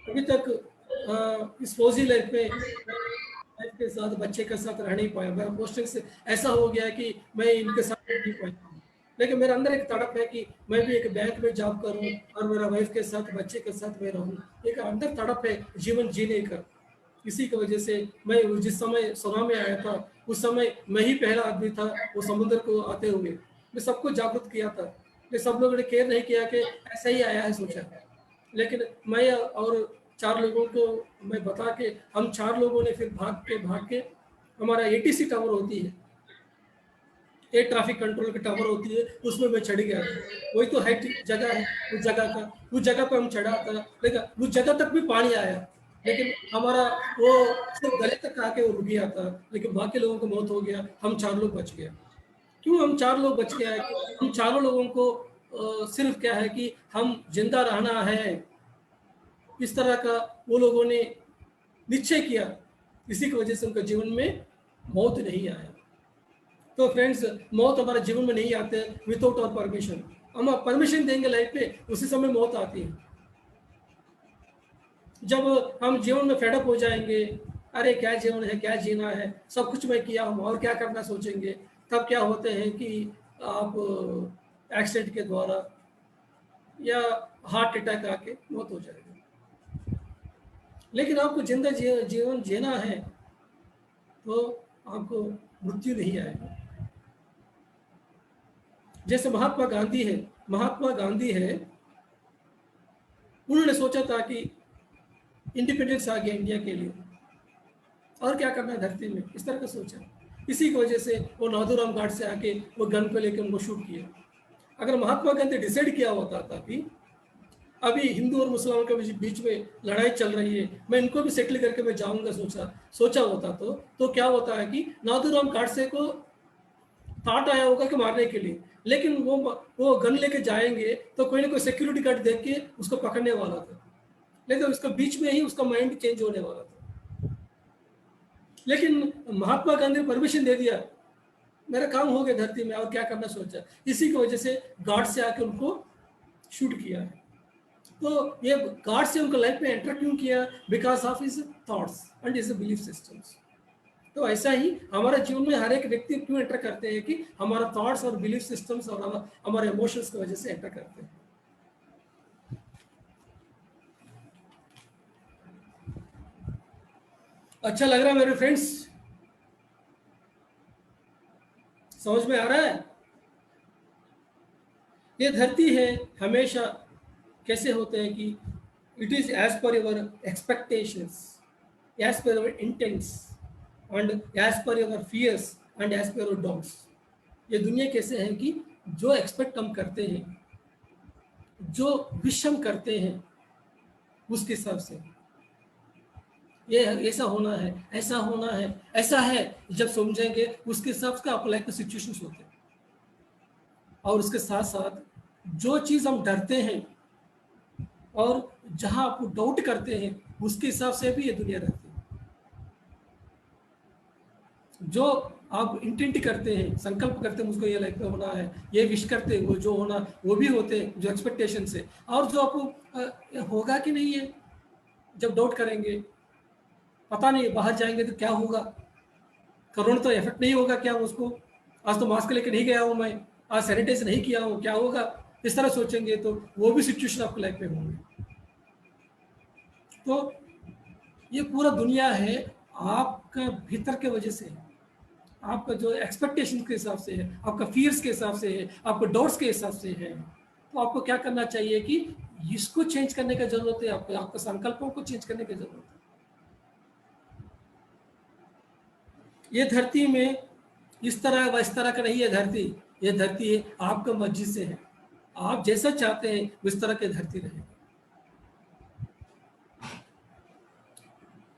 अभी तक इस फौजी लाइफ में वाइफ के साथ बच्चे के साथ रह नहीं पाया। मेरा पोस्टिंग से ऐसा हो गया कि मैं इनके साथ रह नहीं पाया हूँ। लेकिन मेरे अंदर एक तड़प है कि मैं भी एक बैंक में जॉब करूँ और मेरा वाइफ के साथ बच्चे के साथ मैं रहूँ। एक अंदर तड़प है जीवन जीने का। इसी की वजह से मैं जिस समय सुनामी आया था उस समय मैं ही पहला आदमी था वो समुद्र को आते हुए। मैं सबको जागरूक किया था, लेकिन सब लोगों ने केयर नहीं किया कि ऐसा ही आया है सोचा। लेकिन मैं और 4 लोगों को मैं बता के, हम 4 लोगों ने फिर भाग के हमारा एटीसी टावर होती है, एयर ट्रैफिक कंट्रोल की टावर होती है, उसमें मैं चढ़ गया था। वही तो हाइट जगह है उस जगह पर हम चढ़ा था। लेकिन उस जगह तक भी पानी आया, लेकिन हमारा वो सिर्फ गले तक आके वो रुक गया था, लेकिन बाकी लोगों को मौत हो गया, हम 4 लोग बच गए। क्यों हम 4 लोग बच गए? हम चारों लोगों को सिर्फ क्या है कि हम जिंदा रहना है, इस तरह का वो लोगों ने निश्चय किया। इसी की वजह से उनके जीवन में मौत नहीं आया। तो फ्रेंड्स, मौत हमारे जीवन में नहीं आते विदाउट आवर परमिशन। हम परमिशन देंगे लाइफ पे, उसी समय मौत आती है। जब हम जीवन में फेडअप हो जाएंगे, अरे क्या जीवन है, क्या जीना है, सब कुछ मैं किया हूँ और क्या करना सोचेंगे, तब क्या होते हैं कि आप एक्सीडेंट के द्वारा या हार्ट अटैक आके मौत हो जाएगी। लेकिन आपको जिंदा जीवन जीना है तो आपको मृत्यु नहीं आएगी। जैसे महात्मा गांधी है, उन्होंने सोचा था कि इंडिपेंडेंस आ गया इंडिया के लिए, और क्या करना है धरती में, इस तरह का सोचा। इसी की वजह से वो नाथूराम घाट से आके वो गन पे लेकर उनको शूट किया। अगर महात्मा गांधी डिसाइड किया होता था कि अभी हिंदू और मुसलमानों के बीच में लड़ाई चल रही है, मैं इनको भी सेटल करके मैं जाऊंगा, सोचा होता तो क्या होता है कि नाथूराम घाटसे को थॉट आया होगा कि मारने के लिए, लेकिन वो गन लेके जाएंगे तो कोई ना कोई सिक्योरिटी गार्ड देख के उसको पकड़ने वाला था, लेकिन उसका बीच में ही उसका माइंड चेंज होने वाला था। लेकिन महात्मा गांधी ने परमिशन दे दिया, मेरा काम हो गया धरती में, और क्या करना सोचा। इसी की वजह से गार्ड से आके उनको शूट किया है। तो ये गार्ड से उनको लाइफ में एंटर क्यों किया? Because of his thoughts and his belief systems. तो ऐसा ही हमारे जीवन में हर एक व्यक्ति क्यों एंटर करते हैं कि हमारा थॉट्स और बिलीफ सिस्टम्स और हमारे इमोशंस की वजह से एंटर करते हैं। अच्छा लग रहा है मेरे फ्रेंड्स? समझ में आ रहा है? ये धरती है हमेशा कैसे होते हैं कि it is as per your expectations, as per your intents and as per your fears and as per your doubts. ये दुनिया कैसे है कि जो एक्सपेक्ट हम करते हैं, जो विश हम करते हैं, उसके हिसाब से ये ऐसा होना है, ऐसा होना है, ऐसा है, जब समझेंगे उसके हिसाब से आप लाइफ में सिचुएशंस होते हैं। और उसके साथ साथ जो चीज़ हम डरते हैं और जहां आप डाउट करते हैं, उसके हिसाब से भी ये दुनिया रहती है। जो आप इंटेंट करते हैं, संकल्प करते हैं मुझको ये लाइफ में होना है, ये विश करते हैं, वो जो होना वो भी होते हैं जो एक्सपेक्टेशन से। और जो आपको होगा कि नहीं है, जब डाउट करेंगे, पता नहीं बाहर जाएंगे तो क्या होगा, कोरोना तो इफेक्ट नहीं होगा क्या उसको, आज तो मास्क लेकर नहीं गया हूँ मैं, आज सैनिटाइज नहीं किया हूँ, क्या होगा, इस तरह सोचेंगे तो वो भी सिचुएशन आपकी लाइफ में होंगे। तो ये पूरा दुनिया है आपका भीतर के वजह से, आपका जो एक्सपेक्टेशन के हिसाब से है, आपका फियर्स के हिसाब से है, आपको डाउट्स के हिसाब से है, तो आपको क्या करना चाहिए कि इसको चेंज करने की जरूरत है, आपको आपके संकल्पों को चेंज करने की जरूरत है। ये धरती में इस तरह व इस तरह का नहीं है धरती, ये धरती है आपका मर्जी से है, आप जैसा चाहते हैं उस तरह की धरती रहे।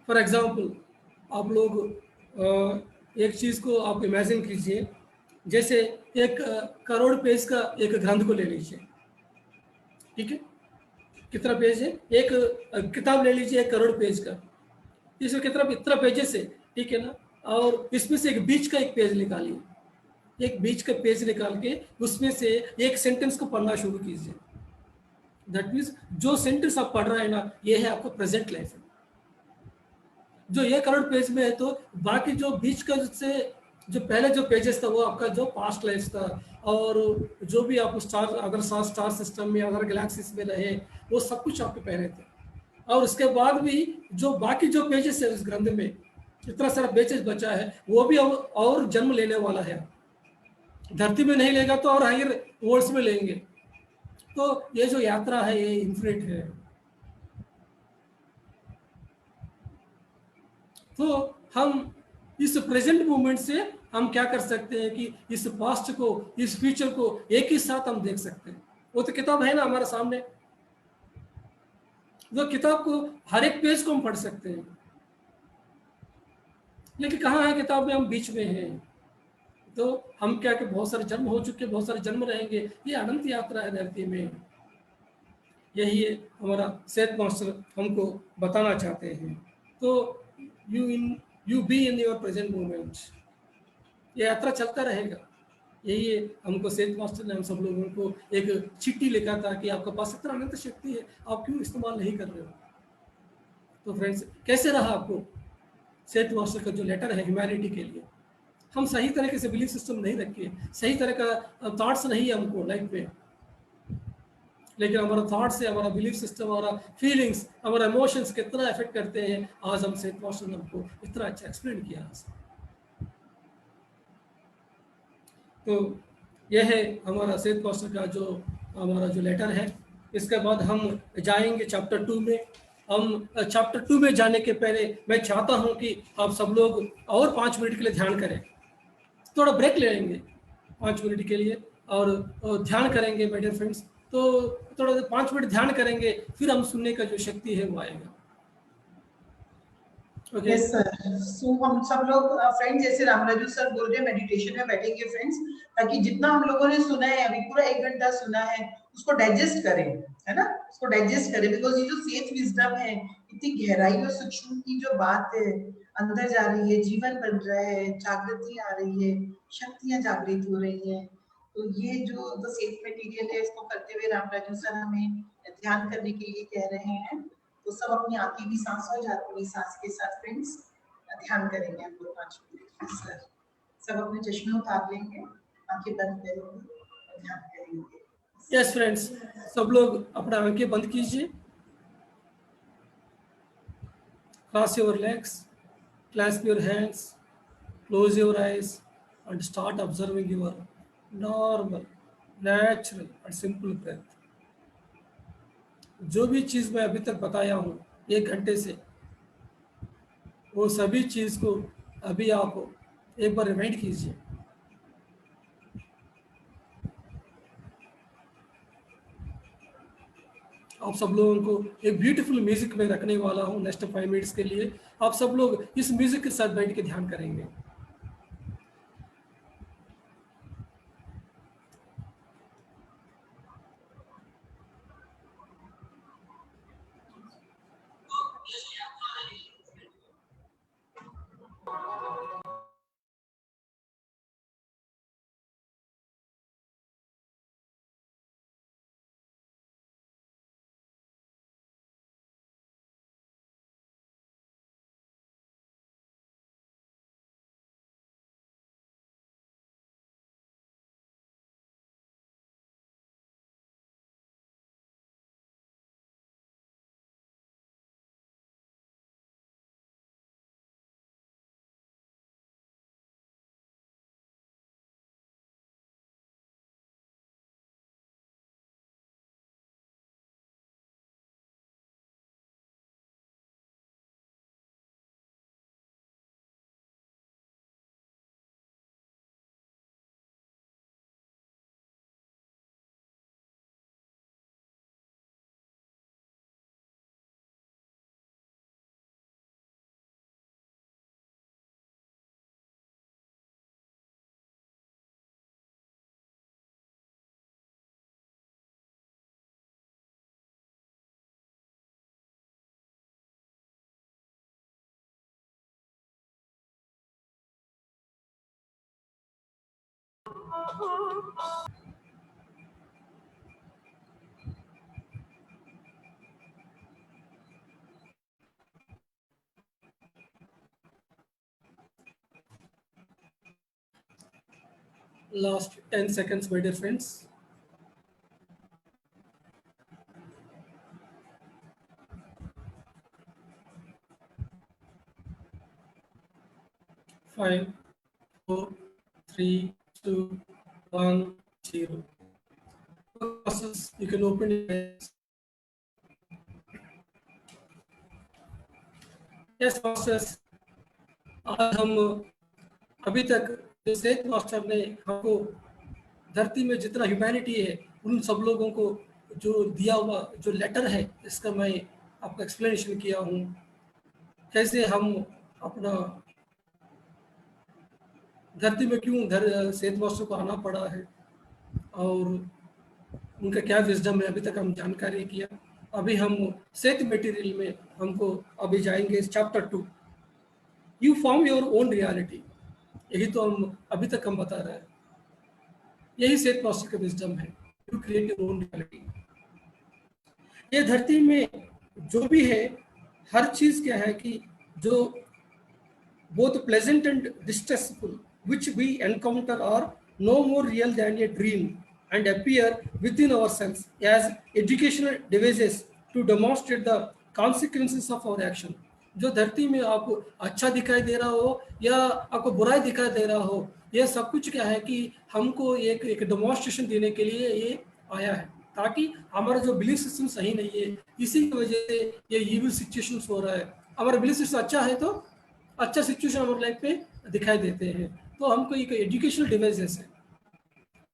फॉर एग्जाम्पल आप लोग एक चीज़ को आप इमेजिन कीजिए, जैसे एक करोड़ पेज का एक ग्रंथ को ले लीजिए, ठीक है, कितना पेज है, एक किताब ले लीजिए 1 करोड़ पेज का, इसमें कितना इतना पेजेस है, ठीक है ना, और इसमें से एक बीच का एक पेज निकालिए, एक बीच का पेज निकाल के उसमें से एक सेंटेंस को पढ़ना शुरू कीजिए। दैट मीन्स जो सेंटेंस आप पढ़ रहे हैं ना, ये है आपका प्रेजेंट लाइफ। जो 1 करोड़ पेज में है, तो बाकी जो बीच का से जो पहले जो पेजेस था वो आपका जो पास्ट लाइफ था, और जो भी आप स्टार, अगर स्टार सिस्टम में अगर गैलेक्सीज में रहे, वो सब कुछ आपके पहले थे। और उसके बाद भी जो बाकी जो पेजेस है उस ग्रंथ में, इतना सारा पेजेस बचा है, वो भी और जन्म लेने वाला है। धरती में नहीं लेगा तो और हायर वर्ल्ड्स में लेंगे। तो ये जो यात्रा है ये इन्फिनिट है। तो हम इस प्रेजेंट मोमेंट से हम क्या कर सकते हैं कि इस पास्ट को, इस फ्यूचर को एक ही साथ हम देख सकते हैं। वो तो किताब है ना हमारे सामने, वो किताब को हर एक पेज को हम पढ़ सकते हैं, लेकिन कहाँ है किताब में, हम बीच में हैं। तो हम क्या कि बहुत सारे जन्म हो चुके, बहुत सारे जन्म रहेंगे, ये अनंत यात्रा है धरती में। यही है हमारा सेठ मास्टर हमको बताना चाहते हैं। तो you be in your present moment, ये यात्रा चलता रहेगा। यही है, हमको सेठ मास्टर ने हम सब लोगों को एक चिट्ठी लिखा था कि आपके पास इतना अनंत शक्ति है, आप क्यों इस्तेमाल नहीं कर रहे हो। तो फ्रेंड्स, कैसे रहा आपको सेठ मास्टर का जो लेटर है ह्यूमैनिटी के लिए। हम सही तरीके से बिलीफ सिस्टम नहीं रखे, सही तरह का थॉट्स नहीं है हमको लाइफ में, लेकिन हमारा थॉट से हमारा बिलीफ सिस्टम, हमारा फीलिंग्स, हमारा इमोशंस कितना इफेक्ट करते हैं, आज हम सेठ मास्टर ने हमको इतना अच्छा एक्सप्लेन किया आज। तो यह है हमारा सेठ मास्टर का जो हमारा जो लेटर है। इसके बाद हम जाएंगे चैप्टर 2 में। हम चैप्टर 2 में जाने के पहले मैं चाहता हूं कि आप सब लोग और 5 मिनट के लिए ध्यान करें, थोड़ा ब्रेक ले लेंगे 5 मिनट के लिए, और ध्यान करेंगे माय डियर फ्रेंड्स। तो थोड़ा 5 मिनट ध्यान करेंगे, फिर हम सुनने का जो शक्ति है वो आएगा। Okay yes sir. सो हम सब लोग फ्रेंड्स, जैसे रामराजू सर बोल रहे हैं, मेडिटेशन में बैठेंगे फ्रेंड्स, ताकि जितना हम लोगों ने सुना है अभी, पूरा 1 घंटा सुना है, उसको डाइजेस्ट करें, है ना, उसको डाइजेस्ट करें। बिकॉज ये जो सेफ विजडम है, इतनी गहराई और सूक्ष्म की जो बात है, अंदर जा रही है, जीवन बन रहा है, जागृति आ रही है, शक्तियां जागृत हो रही है। तो ये जो सेफ मटेरियल है, इसको करते हुए रामराजू सर हमें ध्यान करने के लिए कह रहे हैं। तो सब अपनी आंखें भी सांस हो जाती है, सांस के साथ फ्रेंड्स ध्यान करेंगे हम लोग 5 मिनट। सर सब अपने चश्मे उतार लेंगे, आंखें बंद करेंगे और ध्यान करेंगे। यस फ्रेंड्स, सब लोग अपना आंखें बंद कीजिए, cross your legs, clasp your hands, close your eyes, and start observing your normal, natural and simple breath। जो भी चीज़ मैं अभी तक बताया हूँ 1 घंटे से, वो सभी चीज़ को अभी आप एक बार रिमाइंड कीजिए। आप सब लोगों को एक ब्यूटीफुल म्यूजिक में रखने वाला हूँ नेक्स्ट 5 मिनट्स के लिए। आप सब लोग इस म्यूजिक के साथ बैठ के ध्यान करेंगे। Last 10 seconds, my dear friends. Five, 4, 3, 2, 1, 0. Process, you can open your eyes. Yes, process. आज हम अभी तक जो सेठ मास्टर ने हमको धरती में जितना ह्यूमैनिटी है उन सब लोगों को जो दिया हुआ जो लेटर है इसका मैं आपको एक्सप्लेनेशन किया हूँ कैसे हम अपना धरती में क्यों सेठ मास्टर को आना पड़ा है और उनका क्या विजडम है अभी तक हम जानकारी किया। अभी हम सेठ मटेरियल में हमको अभी जाएंगे chapter 2, you form your own reality. यही तो हम अभी तक हम बता रहे हैं, यही सेठ मास्टर का विजडम है, you create your own reality. ये धरती में जो भी है हर चीज क्या है कि जो both pleasant and distressful which we encounter are no more real than a dream and appear within ourselves as educational devices to demonstrate the consequences of our action। जो धरती में आपको अच्छा दिखाई दे रहा हो या आपको बुराई दिखाई दे रहा हो, ये सब कुछ क्या है कि हमको एक डेमोन्स्ट्रेशन देने के लिए ये आया है, ताकि हमारा जो बिलीफ सिस्टम सही नहीं है इसी की वजह से ये इविल सिचुएशंस हो रहा है। हमारा बिलीफ सिस्टम अच्छा है तो अच्छा सिचुएशन हमारे लाइफ पे दिखाई देते हैं, तो हमको एक एजुकेशनल डिवाइसेस है।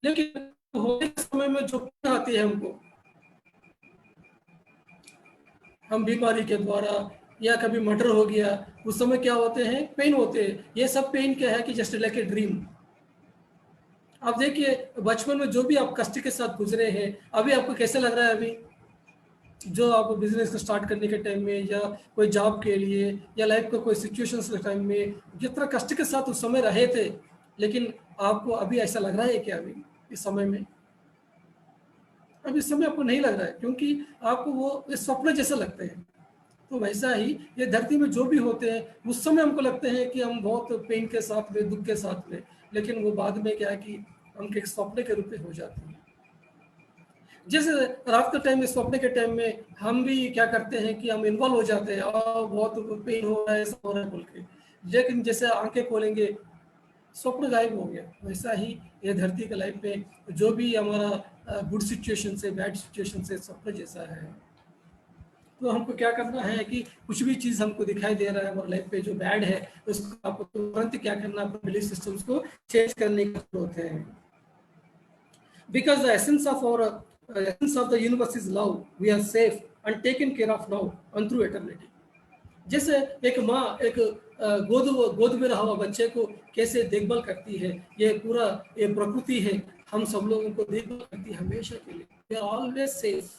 लेकिन होने के समय में जो आती है हमको, हम बीमारी के द्वारा या कभी मर्डर हो गया उस समय क्या होते हैं, पेन होते हैं। ये सब पेन क्या है कि जस्ट लाइक ए ड्रीम। आप देखिए बचपन में जो भी आप कष्ट के साथ गुजरे हैं, अभी आपको कैसे लग रहा है? अभी जो आप बिजनेस को स्टार्ट करने के टाइम में या कोई जॉब के लिए या लाइफ का कोई सिचुएशंस के टाइम में जितना कष्ट के साथ उस समय रहे थे, लेकिन आपको अभी ऐसा लग रहा है क्या? अभी इस समय में अब इस समय आपको नहीं लग रहा है, क्योंकि आपको वो इस सपने जैसे लगते हैं। तो वैसा ही ये धरती में जो भी होते हैं उस समय हमको लगते हैं कि हम बहुत पेन के साथ में, दुख के साथ में, लेकिन वो बाद में क्या है कि हम एक सपने के रूप में हो जाते हैं। जैसे रात के टाइम में, सपने के टाइम में हम भी क्या करते हैं कि हम इन्वॉल्व हो जाते हैं और बहुत पेन हो रहा है, ऐसा हो रहा है बोल के, लेकिन जैसे आंखें खोलेंगे स्वप्न गायब हो गया। वैसा ही ये धरती के लाइफ में जो भी हमारा गुड सिचुएशन से, बैड सिचुएशन से स्वप्न जैसा है। तो हमको क्या करना है कि कुछ भी चीज़ हमको दिखाई दे रहा है हमारे लाइफ पे जो बैड है, उसको आपको तुरंत क्या करना है, अपने बिलीफ सिस्टम्स को चेंज करने की जरूरत है। Because the essence of our essence of the universe is love, we are safe and taken care of now and through eternity। जैसे एक माँ एक गोद में रहा हुआ बच्चे को कैसे देखभाल करती है, ये पूरा ये प्रकृति है हम सब लोगों को देखभाल करती है हमेशा के लिए, we are always safe।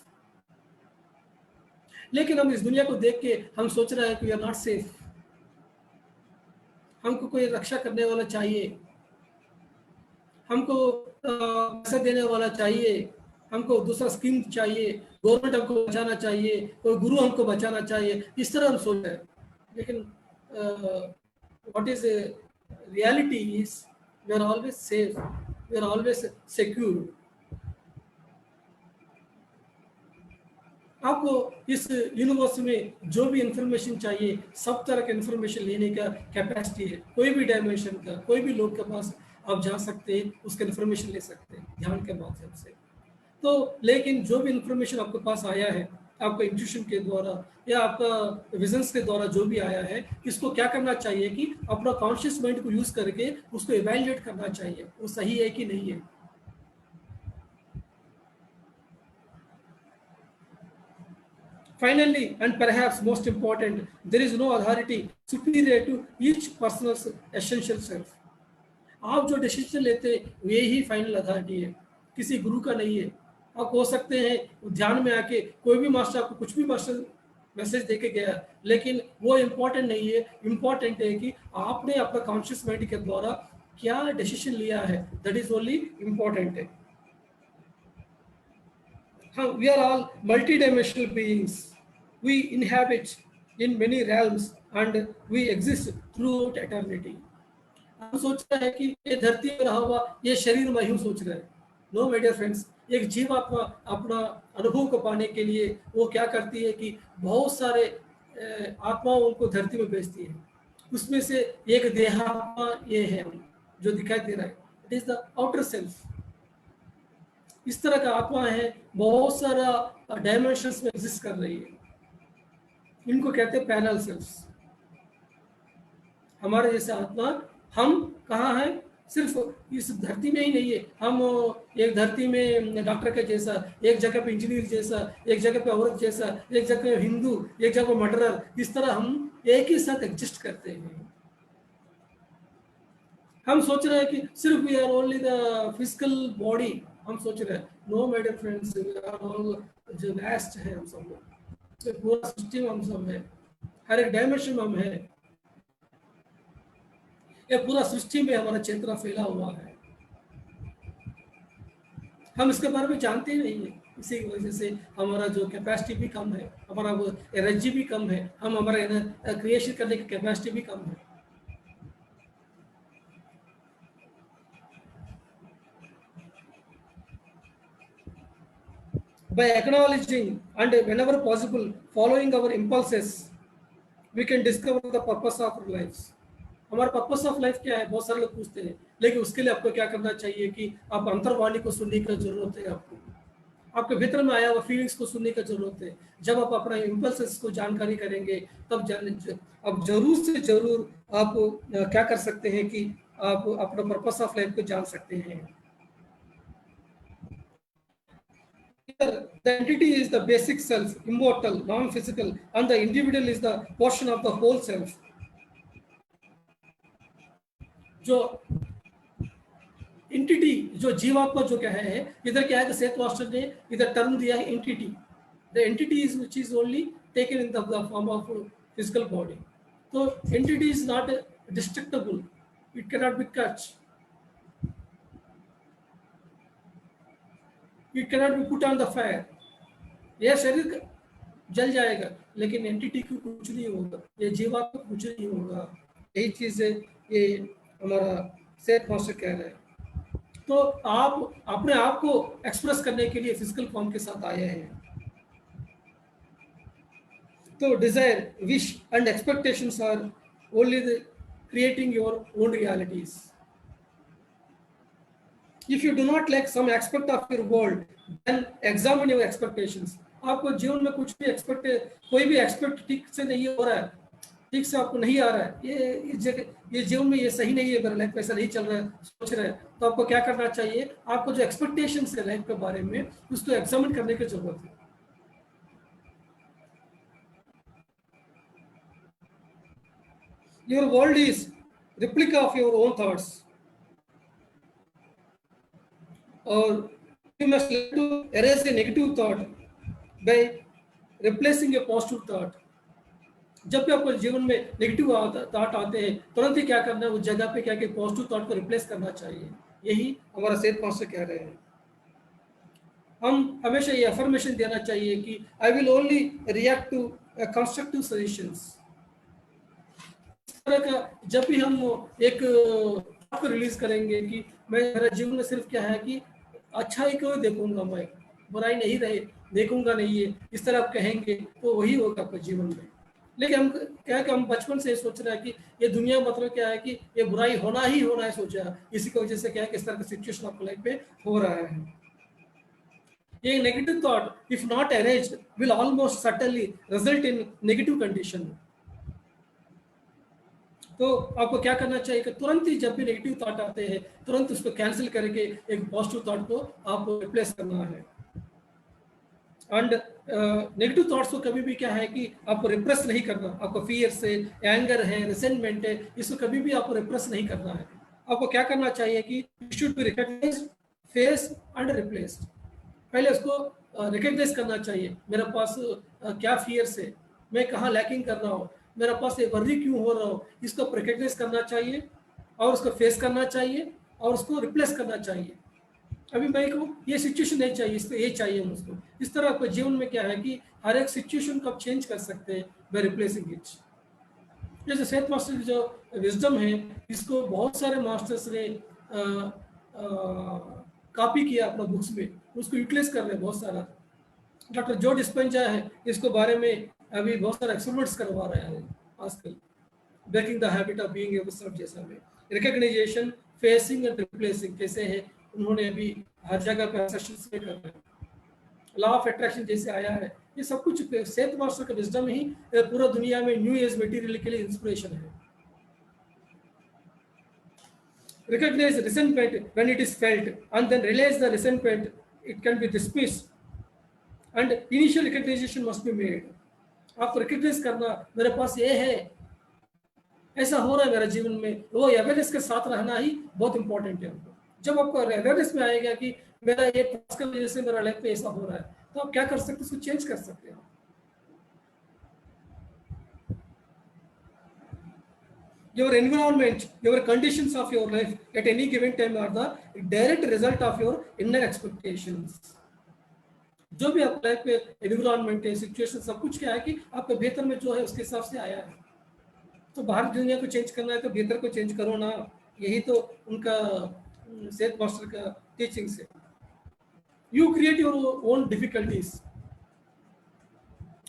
लेकिन हम इस दुनिया को देख के हम सोच रहे हैं कि we are not safe, हमको कोई रक्षा करने वाला चाहिए, हमको पैसा देने वाला चाहिए, हमको दूसरा स्कीम चाहिए, गवर्नमेंट हमको बचाना चाहिए, कोई गुरु हमको बचाना चाहिए, इस तरह हम सोच रहे हैं। लेकिन what is reality is we are always safe, we are always secure. आपको इस यूनिवर्स में जो भी इंफॉर्मेशन चाहिए, सब तरह का इंफॉर्मेशन लेने का कैपेसिटी है। कोई भी डायमेंशन का, कोई भी लोग के पास आप जा सकते हैं, उसका इंफॉर्मेशन ले सकते हैं ध्यान के माध्यम से। तो लेकिन जो भी इंफॉर्मेशन आपके पास आया है, आपका इंट्यूशन के द्वारा या आपका विजन्स के द्वारा जो भी आया है, इसको क्या करना चाहिए कि अपना कॉन्शियस माइंड को यूज करके उसको इवैल्यूएट करना चाहिए, वो सही है कि नहीं है। Finally, and perhaps most important, there is no authority superior to each person's essential self। आप जो डिसीजन लेते हैं ये ही फाइनल अथॉरिटी है, किसी गुरु का नहीं है। आप हो सकते हैं ध्यान में आके कोई भी मास्टर आपको कुछ भी मास्टर मैसेज देके गया, लेकिन वो इम्पोर्टेंट नहीं है। इम्पोर्टेंट है कि आपने अपना कॉन्शियस माइंड के द्वारा क्या डिसीजन लिया है, दैट इज ओनली इम्पोर्टेंट है। We are all multidimensional beings. We inhabit in many realms and we exist throughout eternity. हम सोच रहे हैं कि ये धरती में रहा हुआ ये शरीर में यूं सोच रहे हैं। नो माय डियर फ्रेंड्स, एक जीवात्मा अपना अनुभव को पाने के लिए वो क्या करती है कि बहुत सारे आत्माओं उनको धरती में भेजती है। उसमें से एक देहात्मा ये है जो दिखाई दे रहा है, it is the outer self. इस तरह का आत्मा है, बहुत सारा डायमेंशंस में एग्जिस्ट कर रही है। इनको कहते हैं पैनल सेल्स। हमारे जैसे आत्मा हम कहाँ हैं? सिर्फ इस धरती में ही नहीं है। हम एक धरती में डॉक्टर के जैसा, एक जगह पे इंजीनियर जैसा, एक जगह पे औरत जैसा, एक जगह हिंदू, एक जगह मर्डरर, इस तरह हम एक ही साथ एग्जिस्ट करते हैं। हम सोच रहे हैं कि सिर्फ we are only the physical body, हम सोच रहे हैं। No my dear friends, we are all जो वेस्ट है, हम सब लोग पूरा सृष्टि में हम सब है, हर एक डायमेंशन में हम है। ये पूरा सृष्टि में हमारा चेतना फैला हुआ है। हम इसके बारे में जानते ही नहीं है। इसी की वजह से हमारा जो कैपेसिटी भी कम है, हमारा वो एनर्जी भी कम है, हम हमारा क्रिएशन करने की कैपेसिटी भी कम है। By acknowledging and whenever possible following our impulses, we can discover the purpose of our lives. हमारा पर्पस ऑफ लाइफ क्या है, बहुत सारे लोग पूछते हैं। लेकिन उसके लिए आपको क्या करना चाहिए कि आप अंतर्वाणी को सुनने की जरूरत है। आपके भीतर में आया हुआ फीलिंग्स को सुनने की जरूरत है। जब आप अपना इम्पल्सेस को जानकारी करेंगे तब अब जरूर से जरूर आप क्या कर सकते हैं कि आप अपना पर्पस ऑफ लाइफ को जान सकते हैं। The entity is the basic self, immortal, non-physical, and the individual is the portion of the whole self. जो इंटिटी, जो जीवात्मा जो क्या है, इधर क्या है, सेठ मास्टर ने इधर टर्म दिया है entity. The entity is which is only taken in the form of physical body. तो entity is not destructible, it can not be touch, it can not be put on the fire. यह शरीर जल जाएगा लेकिन entity को कुछ नहीं होगा, ये जीवात्मा को कुछ नहीं होगा। यही चीज है, ये हमारा सेठ मास्टर कह रहे हैं। तो आप अपने आप को एक्सप्रेस करने के लिए फिजिकल फॉर्म के साथ आए हैं। तो desire, wish and expectations are only creating your own realities. If you do not like some aspect of your world, then examine your expectations. आपको जीवन में कुछ भी कोई भी एक्सपेक्ट ठीक से नहीं हो रहा है, ठीक से आपको नहीं आ रहा है, ये जीवन में ये सही नहीं है, मेरा लाइफ ऐसा नहीं चल रहा है, सोच रहे हैं, तो आपको क्या करना चाहिए? आपको जो एक्सपेक्टेशंस है लाइफ के बारे में, उसको एग्जामिन करने की जरूरत है। Your world is replica of your own thoughts, और you must learn to erase a negative thought by replacing a positive thought. जब भी आपको जीवन में नेगेटिव थॉट आते हैं, तुरंत ही क्या करना है, उस जगह पे क्या कि पॉजिटिव थॉट को रिप्लेस करना चाहिए। यही हमारा सेठ मास्टर कह रहे हैं। हम हमेशा ये अफर्मेशन देना चाहिए कि I will only react to constructive suggestions. इस तरह का जब भी हम एक को रिलीज करेंगे कि मैं, मेरा जीवन में सिर्फ क्या है कि अच्छा ही क्यों देखूंगा, मैं बुराई नहीं रहे देखूंगा नहीं है, इस तरह आप कहेंगे तो वही होगा आपके जीवन में। लेकिन हम क्या है कि हम बचपन से सोच रहे हैं कि ये दुनिया मतलब क्या है कि ये बुराई होना ही होना है, सोचा, इसी की वजह से क्या है कि इस तरह का सिचुएशन आपको लाइफ में हो रहा है। ये negative thought if not arranged will almost certainly result in negative condition. तो आपको क्या करना चाहिए कि तुरंत ही जब भी नेगेटिव थॉट आते हैं, तुरंत उसको कैंसिल करके एक पॉजिटिव थॉट को आपको रिप्लेस करना है। एंड नेगेटिव थॉट्स को कभी भी क्या है कि आपको रिप्रेस नहीं करना। आपको फियर से, एंगर है, रिसेंटमेंट है, इसको कभी भी आपको रिप्रेस नहीं करना है। आपको क्या करना चाहिए कि should be recognized, face and replaced. पहले उसको रिकॉग्नाइज करना चाहिए, मेरे पास क्या फियर्स है, मैं कहाँ लैकिंग कर रहा हूँ, मेरे पास ये वर्री क्यों हो रहा हो, इसको रिकॉग्नाइज करना चाहिए। और उसको फेस करना चाहिए और उसको रिप्लेस करना चाहिए। अभी भाई को ये सिचुएशन नहीं चाहिए, इस पे ये चाहिए मुझको। इस तरह आपको जीवन में क्या है कि हर एक सिचुएशन को आप चेंज कर सकते हैं बाय रिप्लेसिंग इट। जैसे सेठ मास्टर की जो विजडम है, इसको बहुत सारे मास्टर्स ने कॉपी किया अपना बुक्स में, उसको यूटिलाइज कर रहे हैं बहुत सारा। डॉक्टर जो डिस्पेंजा है, इसको बारे में अभी बहुत सारे एक्सपर्ट्स करवा रहे हैं आजकल। Breaking the habit of being yourself जैसा में रिकॉग्नाइजेशन, फेसिंग एंड रिप्लेसिंग कैसे है, उन्होंने अभी हर जगह पे सेशंस में कर रहे हैं। लॉ ऑफ अट्रैक्शन जैसे आया है, ये सब कुछ सेठ मास्टर का विजडम ही पूरा दुनिया में न्यू एज मटेरियल के लिए इंस्पिरेशन है। Recognize resentment when it is felt and then realize the resentment, it can be dismissed and initial recognition must be made. आपको रिकग्नाइज करना, मेरे पास ये है, ऐसा हो रहा है मेरे जीवन में, वो अवेयरनेस के साथ रहना ही बहुत इंपॉर्टेंट है हमको। जब आपको अवेयरनेस में आएगा कि मेरा ये पास की वजह से मेरा लाइफ में ऐसा हो रहा है, तो आप क्या कर सकते हैं, उसको चेंज कर सकते हैं। Your environment, your conditions of your life at any given time are the direct result of your inner expectations. जो भी आप लाइफ में एनवायरमेंट है, सिचुएशन, सब कुछ क्या है कि आपके भीतर में जो है उसके हिसाब से आया है। तो बाहर दुनिया को चेंज करना है तो भीतर को चेंज करो ना, यही तो उनका सेठ मास्टर का टीचिंग से। You create your own difficulties.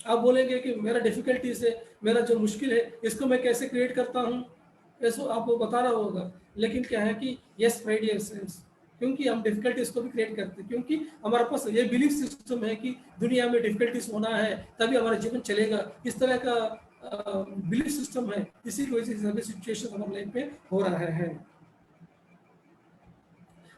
आप बोलेंगे कि मेरा डिफिकल्टीज है, मेरा जो मुश्किल है, इसको मैं कैसे क्रिएट करता हूँ, ऐसा आपको बता रहा होगा। लेकिन क्या है कि यस माय डियर फ्रेंड्स, क्योंकि हम डिफिकल्टीज को भी क्रिएट करते हैं, क्योंकि हमारे पास ये बिलीफ सिस्टम है कि दुनिया में डिफिकल्टीज होना है तभी हमारा जीवन चलेगा। इस तरह का बिलीफ सिस्टम है, इसी की वजह से सभी सिचुएशन हमारे लाइफ में हो रहा है।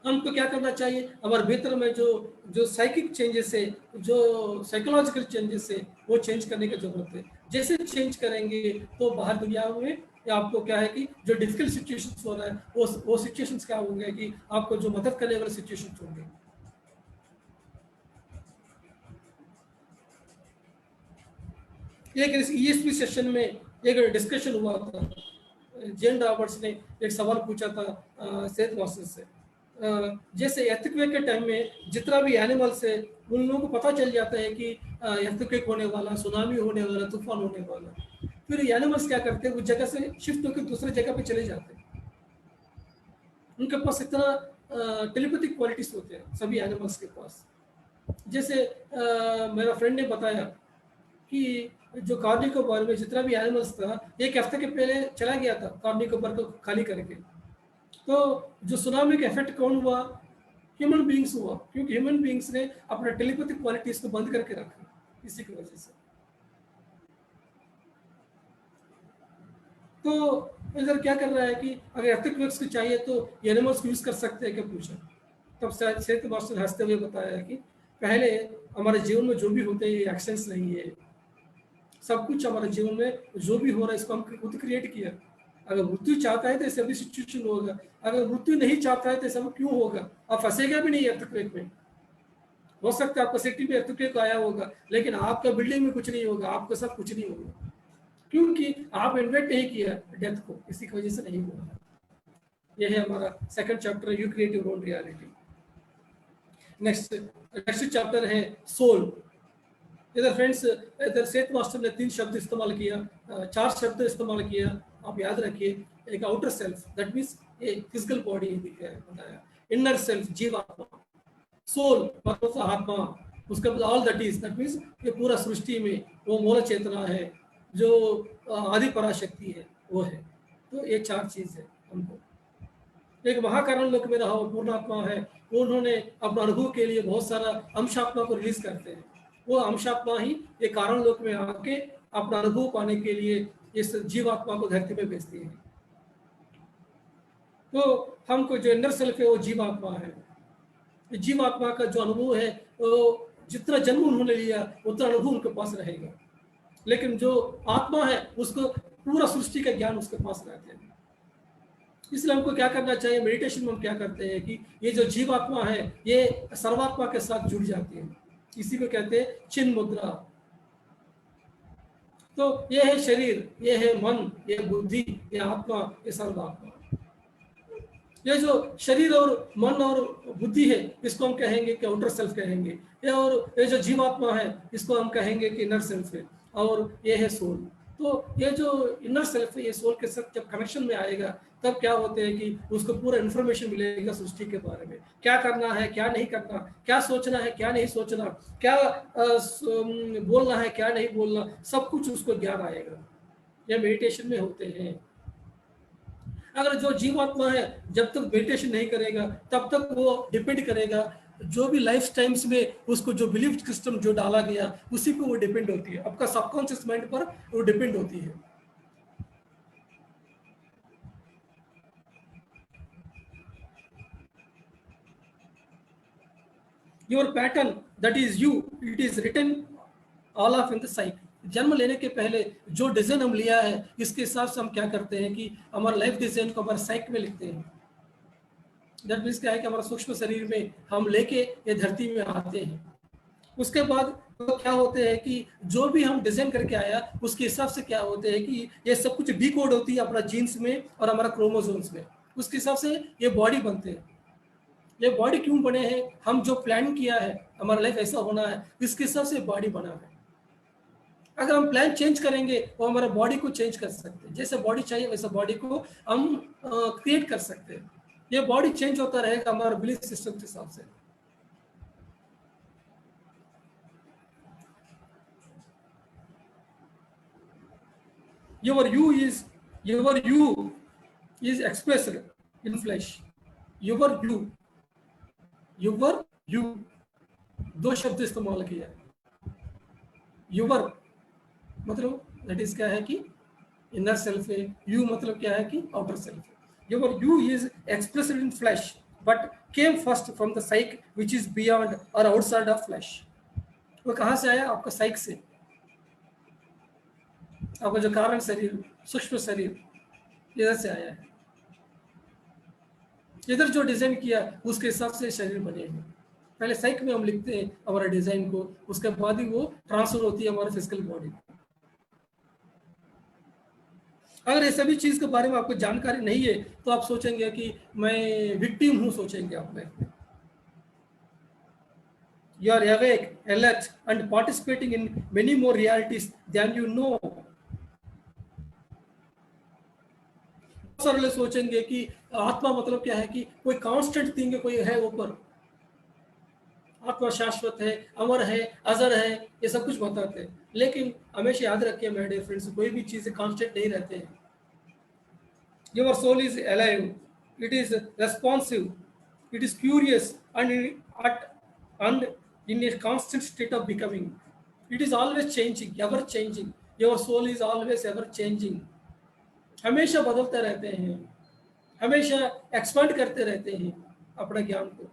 हमको क्या करना चाहिए, हमारे भीतर में जो जो साइकिक चेंजेस है, जो साइकोलॉजिकल चेंजेस है, वो चेंज करने की जरूरत है। जैसे चेंज करेंगे तो बाहर दुनिया में या आपको क्या है कि जो डिफिकल्ट सिचुएशंस हो रहा है, वो सिचुएशंस क्या होंगे कि आपको जो मदद करने वाले सिचुएशंस होंगे। एक ईएसपी सेशन में एक डिस्कशन हुआ था, जेन रॉबर्ट्स ने एक सवाल पूछा था सेठ मास्टर से। जैसे एर्थक्वेक के टाइम में जितना भी एनिमल्स है, उन लोगों को पता चल जाता है कि एर्थक्वेक होने वाला, सुनामी होने वाला, तूफान होने वाला, फिर एनिमल्स क्या करते हैं, उस जगह से शिफ्ट होकर दूसरे जगह पे चले जाते हैं। उनके पास इतना टेलीपैथिक क्वालिटीज होते हैं सभी एनिमल्स के पास। जैसे मेरा फ्रेंड ने बताया कि जो कॉर्निकोबार में जितना भी एनिमल्स था, एक हफ्ते के पहले चला गया था कॉर्निकोबार को खाली करके। तो जो सुनामी का इफेक्ट कौन हुआ, ह्यूमन बीइंग्स हुआ, क्योंकि ह्यूमन बीइंग्स ने अपने टेलीपैथिक क्वालिटीज को बंद करके रखा, इसी की वजह से। तो इधर क्या कर रहा है कि अगर एर्थक्वेक्स को चाहिए तो एनिमल्स को यूज कर सकते हैं क्या, पूछा। तब सेठ मास्टर हंसते हुए बताया कि पहले हमारे जीवन में जो भी होते हैं ये एक्शंस नहीं है, सब कुछ हमारे जीवन में जो भी हो रहा है इसको हम खुद क्रिएट किया। अगर मृत्यु चाहता है तो ऐसे भी सिचुएशन होगा, अगर मृत्यु नहीं चाहता है तो ऐसा क्यों होगा, आप फंसेगा भी नहीं एर्थक्वेक में। हो सकता है आपका सिटी में एर्थक्वेक आया होगा, लेकिन आपका बिल्डिंग में कुछ नहीं होगा, आपके साथ कुछ नहीं होगा, क्योंकि आप इन्वेंट नहीं किया डेथ को, इसी की वजह से नहीं हुआ। यह है हमारा second chapter, you create your own reality. Next chapter है सोल। इधर फ्रेंड्स, इधर सेठ मास्टर ने 3 शब्द इस्तेमाल किया, 4 शब्द इस्तेमाल किया, आप याद रखिए। एक आउटर सेल्फ, दैट मीन्स ये फिजिकल बॉडी बताया, इनर सेल्फ जीवात्मा, सोल मतलब आत्मा, उसके बाद all that is, that means ये पूरा सृष्टि में वो मूल चेतना है, जो आदि पराशक्ति है, वो है। तो ये 4 चीज है हमको। एक महाकारण लोक में रहा वो पूर्णात्मा है, वो उन्होंने अपने अनुभव के लिए बहुत सारा अंशात्मा को रिलीज करते हैं। वो अंशात्मा ही ये कारण लोक में आके अपना अनुभव पाने के लिए इस जीवात्मा को धरती में भेजती है। तो हमको जो इंडर सेल्फ है वो जीवात्मा है। जीवात्मा का जो अनुभव है वो जितना जन्म उन्होंने लिया उतना अनुभव उनके पास रहेगा, लेकिन जो आत्मा है उसको पूरा सृष्टि का ज्ञान उसके पास रहते हैं। इसलिए हमको क्या करना चाहिए, मेडिटेशन में हम क्या करते हैं कि ये जो जीवात्मा है ये सर्वात्मा के साथ जुड़ जाती है, इसी को कहते हैं चिन्ह मुद्रा। तो ये है शरीर, ये है मन, ये बुद्धि, ये आत्मा, ये सर्वात्मा। ये जो शरीर और मन और बुद्धि है इसको हम कहेंगे कि आउटर सेल्फ कहेंगे, या और ये जो जीवात्मा है इसको हम कहेंगे कि इनर सेल्फ है, और ये है सोल। तो ये जो इनर सेल्फ है ये सोल के साथ जब कनेक्शन में आएगा तब क्या होते हैं कि उसको पूरा इन्फॉर्मेशन मिलेगा सृष्टि के बारे में, क्या करना है क्या नहीं करना, क्या सोचना है क्या नहीं सोचना, क्या बोलना है क्या नहीं बोलना, सब कुछ उसको ज्ञान आएगा। ये मेडिटेशन में होते हैं। अगर जो जीवात्मा है जब तक मेडिटेशन नहीं करेगा तब तक वो डिपेंड करेगा जो भी लाइफ टाइम्स में उसको जो बिलीफ सिस्टम जो डाला गया उसी पे वो डिपेंड होती है, आपका सबकॉन्शियस माइंड पर वो डिपेंड होती है। Your pattern that is you, it is written all of in the psyche. जन्म लेने के पहले जो डिजाइन हम लिया है इसके हिसाब से हम क्या करते हैं कि हमारा लाइफ डिजाइन को हमारे साइक में लिखते हैं। दैट मीन्स क्या है कि हमारा सूक्ष्म शरीर में हम लेके ये धरती में आते हैं। उसके बाद तो क्या होते हैं कि जो भी हम डिजाइन करके आया उसके हिसाब से क्या होते हैं कि ये सब कुछ डिकोड होती है अपना जीन्स में और हमारा क्रोमोसोम्स में, उसके हिसाब से ये बॉडी बनते हैं। ये बॉडी क्यों बने हैं, हम जो प्लान किया है हमारा लाइफ ऐसा होना है इसके हिसाब से बॉडी बना है। अगर हम प्लान चेंज करेंगे तो हमारा बॉडी को चेंज कर सकते हैं, जैसे बॉडी चाहिए वैसा बॉडी को हम क्रिएट कर सकते हैं। ये बॉडी चेंज होता रहेगा हमारा बिलीफ सिस्टम के हिसाब से। Your you is expressed in flesh. Your you दो शब्द इस्तेमाल किया। यूवर मतलब दैट इज क्या है कि इनर सेल्फ है, यू मतलब क्या है कि आउटर सेल्फ है। Your you is expressed in flash but came first from the psych which is beyond और आउटसाइड ऑफ फ्लैश। वो कहाँ से आया, आपका साइक से, आपका जो कारण शरीर सूक्ष्म शरीर इधर से आया है। इधर जो डिजाइन किया उसके हिसाब से शरीर बने हैं। पहले साइक में हम लिखते हैं हमारा डिजाइन को, उसके बाद ही वो ट्रांसफर होती है हमारे फिजिकल बॉडी। अगर ये सभी चीज के बारे में आपको जानकारी नहीं है तो आप सोचेंगे कि मैं विक्टिम हूं, सोचेंगे आप लाइफ में। You are awake, alert and participating in many more realities than you know. सरल सोचेंगे कि आत्मा मतलब क्या है कि कोई कांस्टेंट थिंग है, कोई है ऊपर, आत्मा शाश्वत है, अमर है, अजर है, ये सब कुछ बताते हैं। लेकिन हमेशा याद रखिए मेरे डियर फ्रेंड्स, कोई भी चीजें कांस्टेंट नहीं रहते हैं। Your soul is alive, it is responsive, it is curious and in a constant state of becoming. It is always changing, ever changing. Your soul is always ever changing. हमेशा बदलते रहते हैं, हमेशा एक्सपेंड करते रहते हैं अपने ज्ञान को।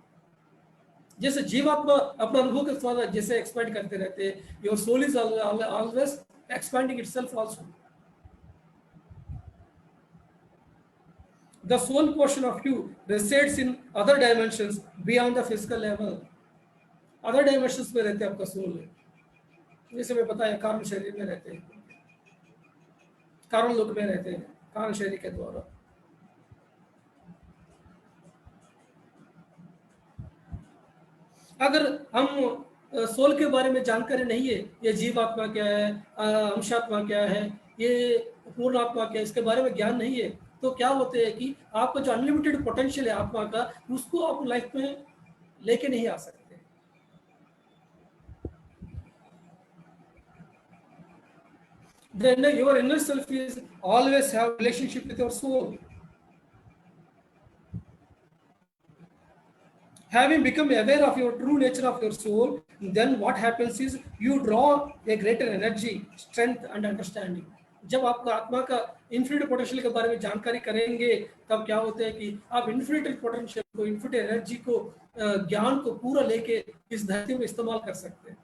जैसे जीवात्मा अपना अनुभव के साथ जैसे एक्सपेंड करते रहते हैं, your soul is always expanding itself also. The soul portion of you resides in other dimensions beyond the physical level. Other dimensions में रहते हैं आपका सोल है, जैसे मैं बताया कारण शरीर में रहते हैं, कारण लोक में रहते हैं, कारण शरीर के द्वारा। अगर हम सोल के बारे में जानकारी नहीं है, ये जीवात्मा क्या है, अंशात्मा क्या है, ये पूर्ण आत्मा क्या है, इसके बारे में ज्ञान नहीं है, तो क्या होते हैं कि आपका जो अनलिमिटेड पोटेंशियल है आत्मा का, उसको आप लाइफ में लेके नहीं आ सकते। Then your inner self is always have relationship with your soul. Having become aware of your true nature of your soul, then what happens is you draw a greater energy, strength and understanding. जब आप आत्मा का infinite potential के बारे में जानकारी करेंगे तब क्या होता है कि आप इन्फिनिट पोटेंशियल को, इन्फिनिट एनर्जी को, ज्ञान को पूरा लेके इस धरती में इस्तेमाल कर सकते हैं।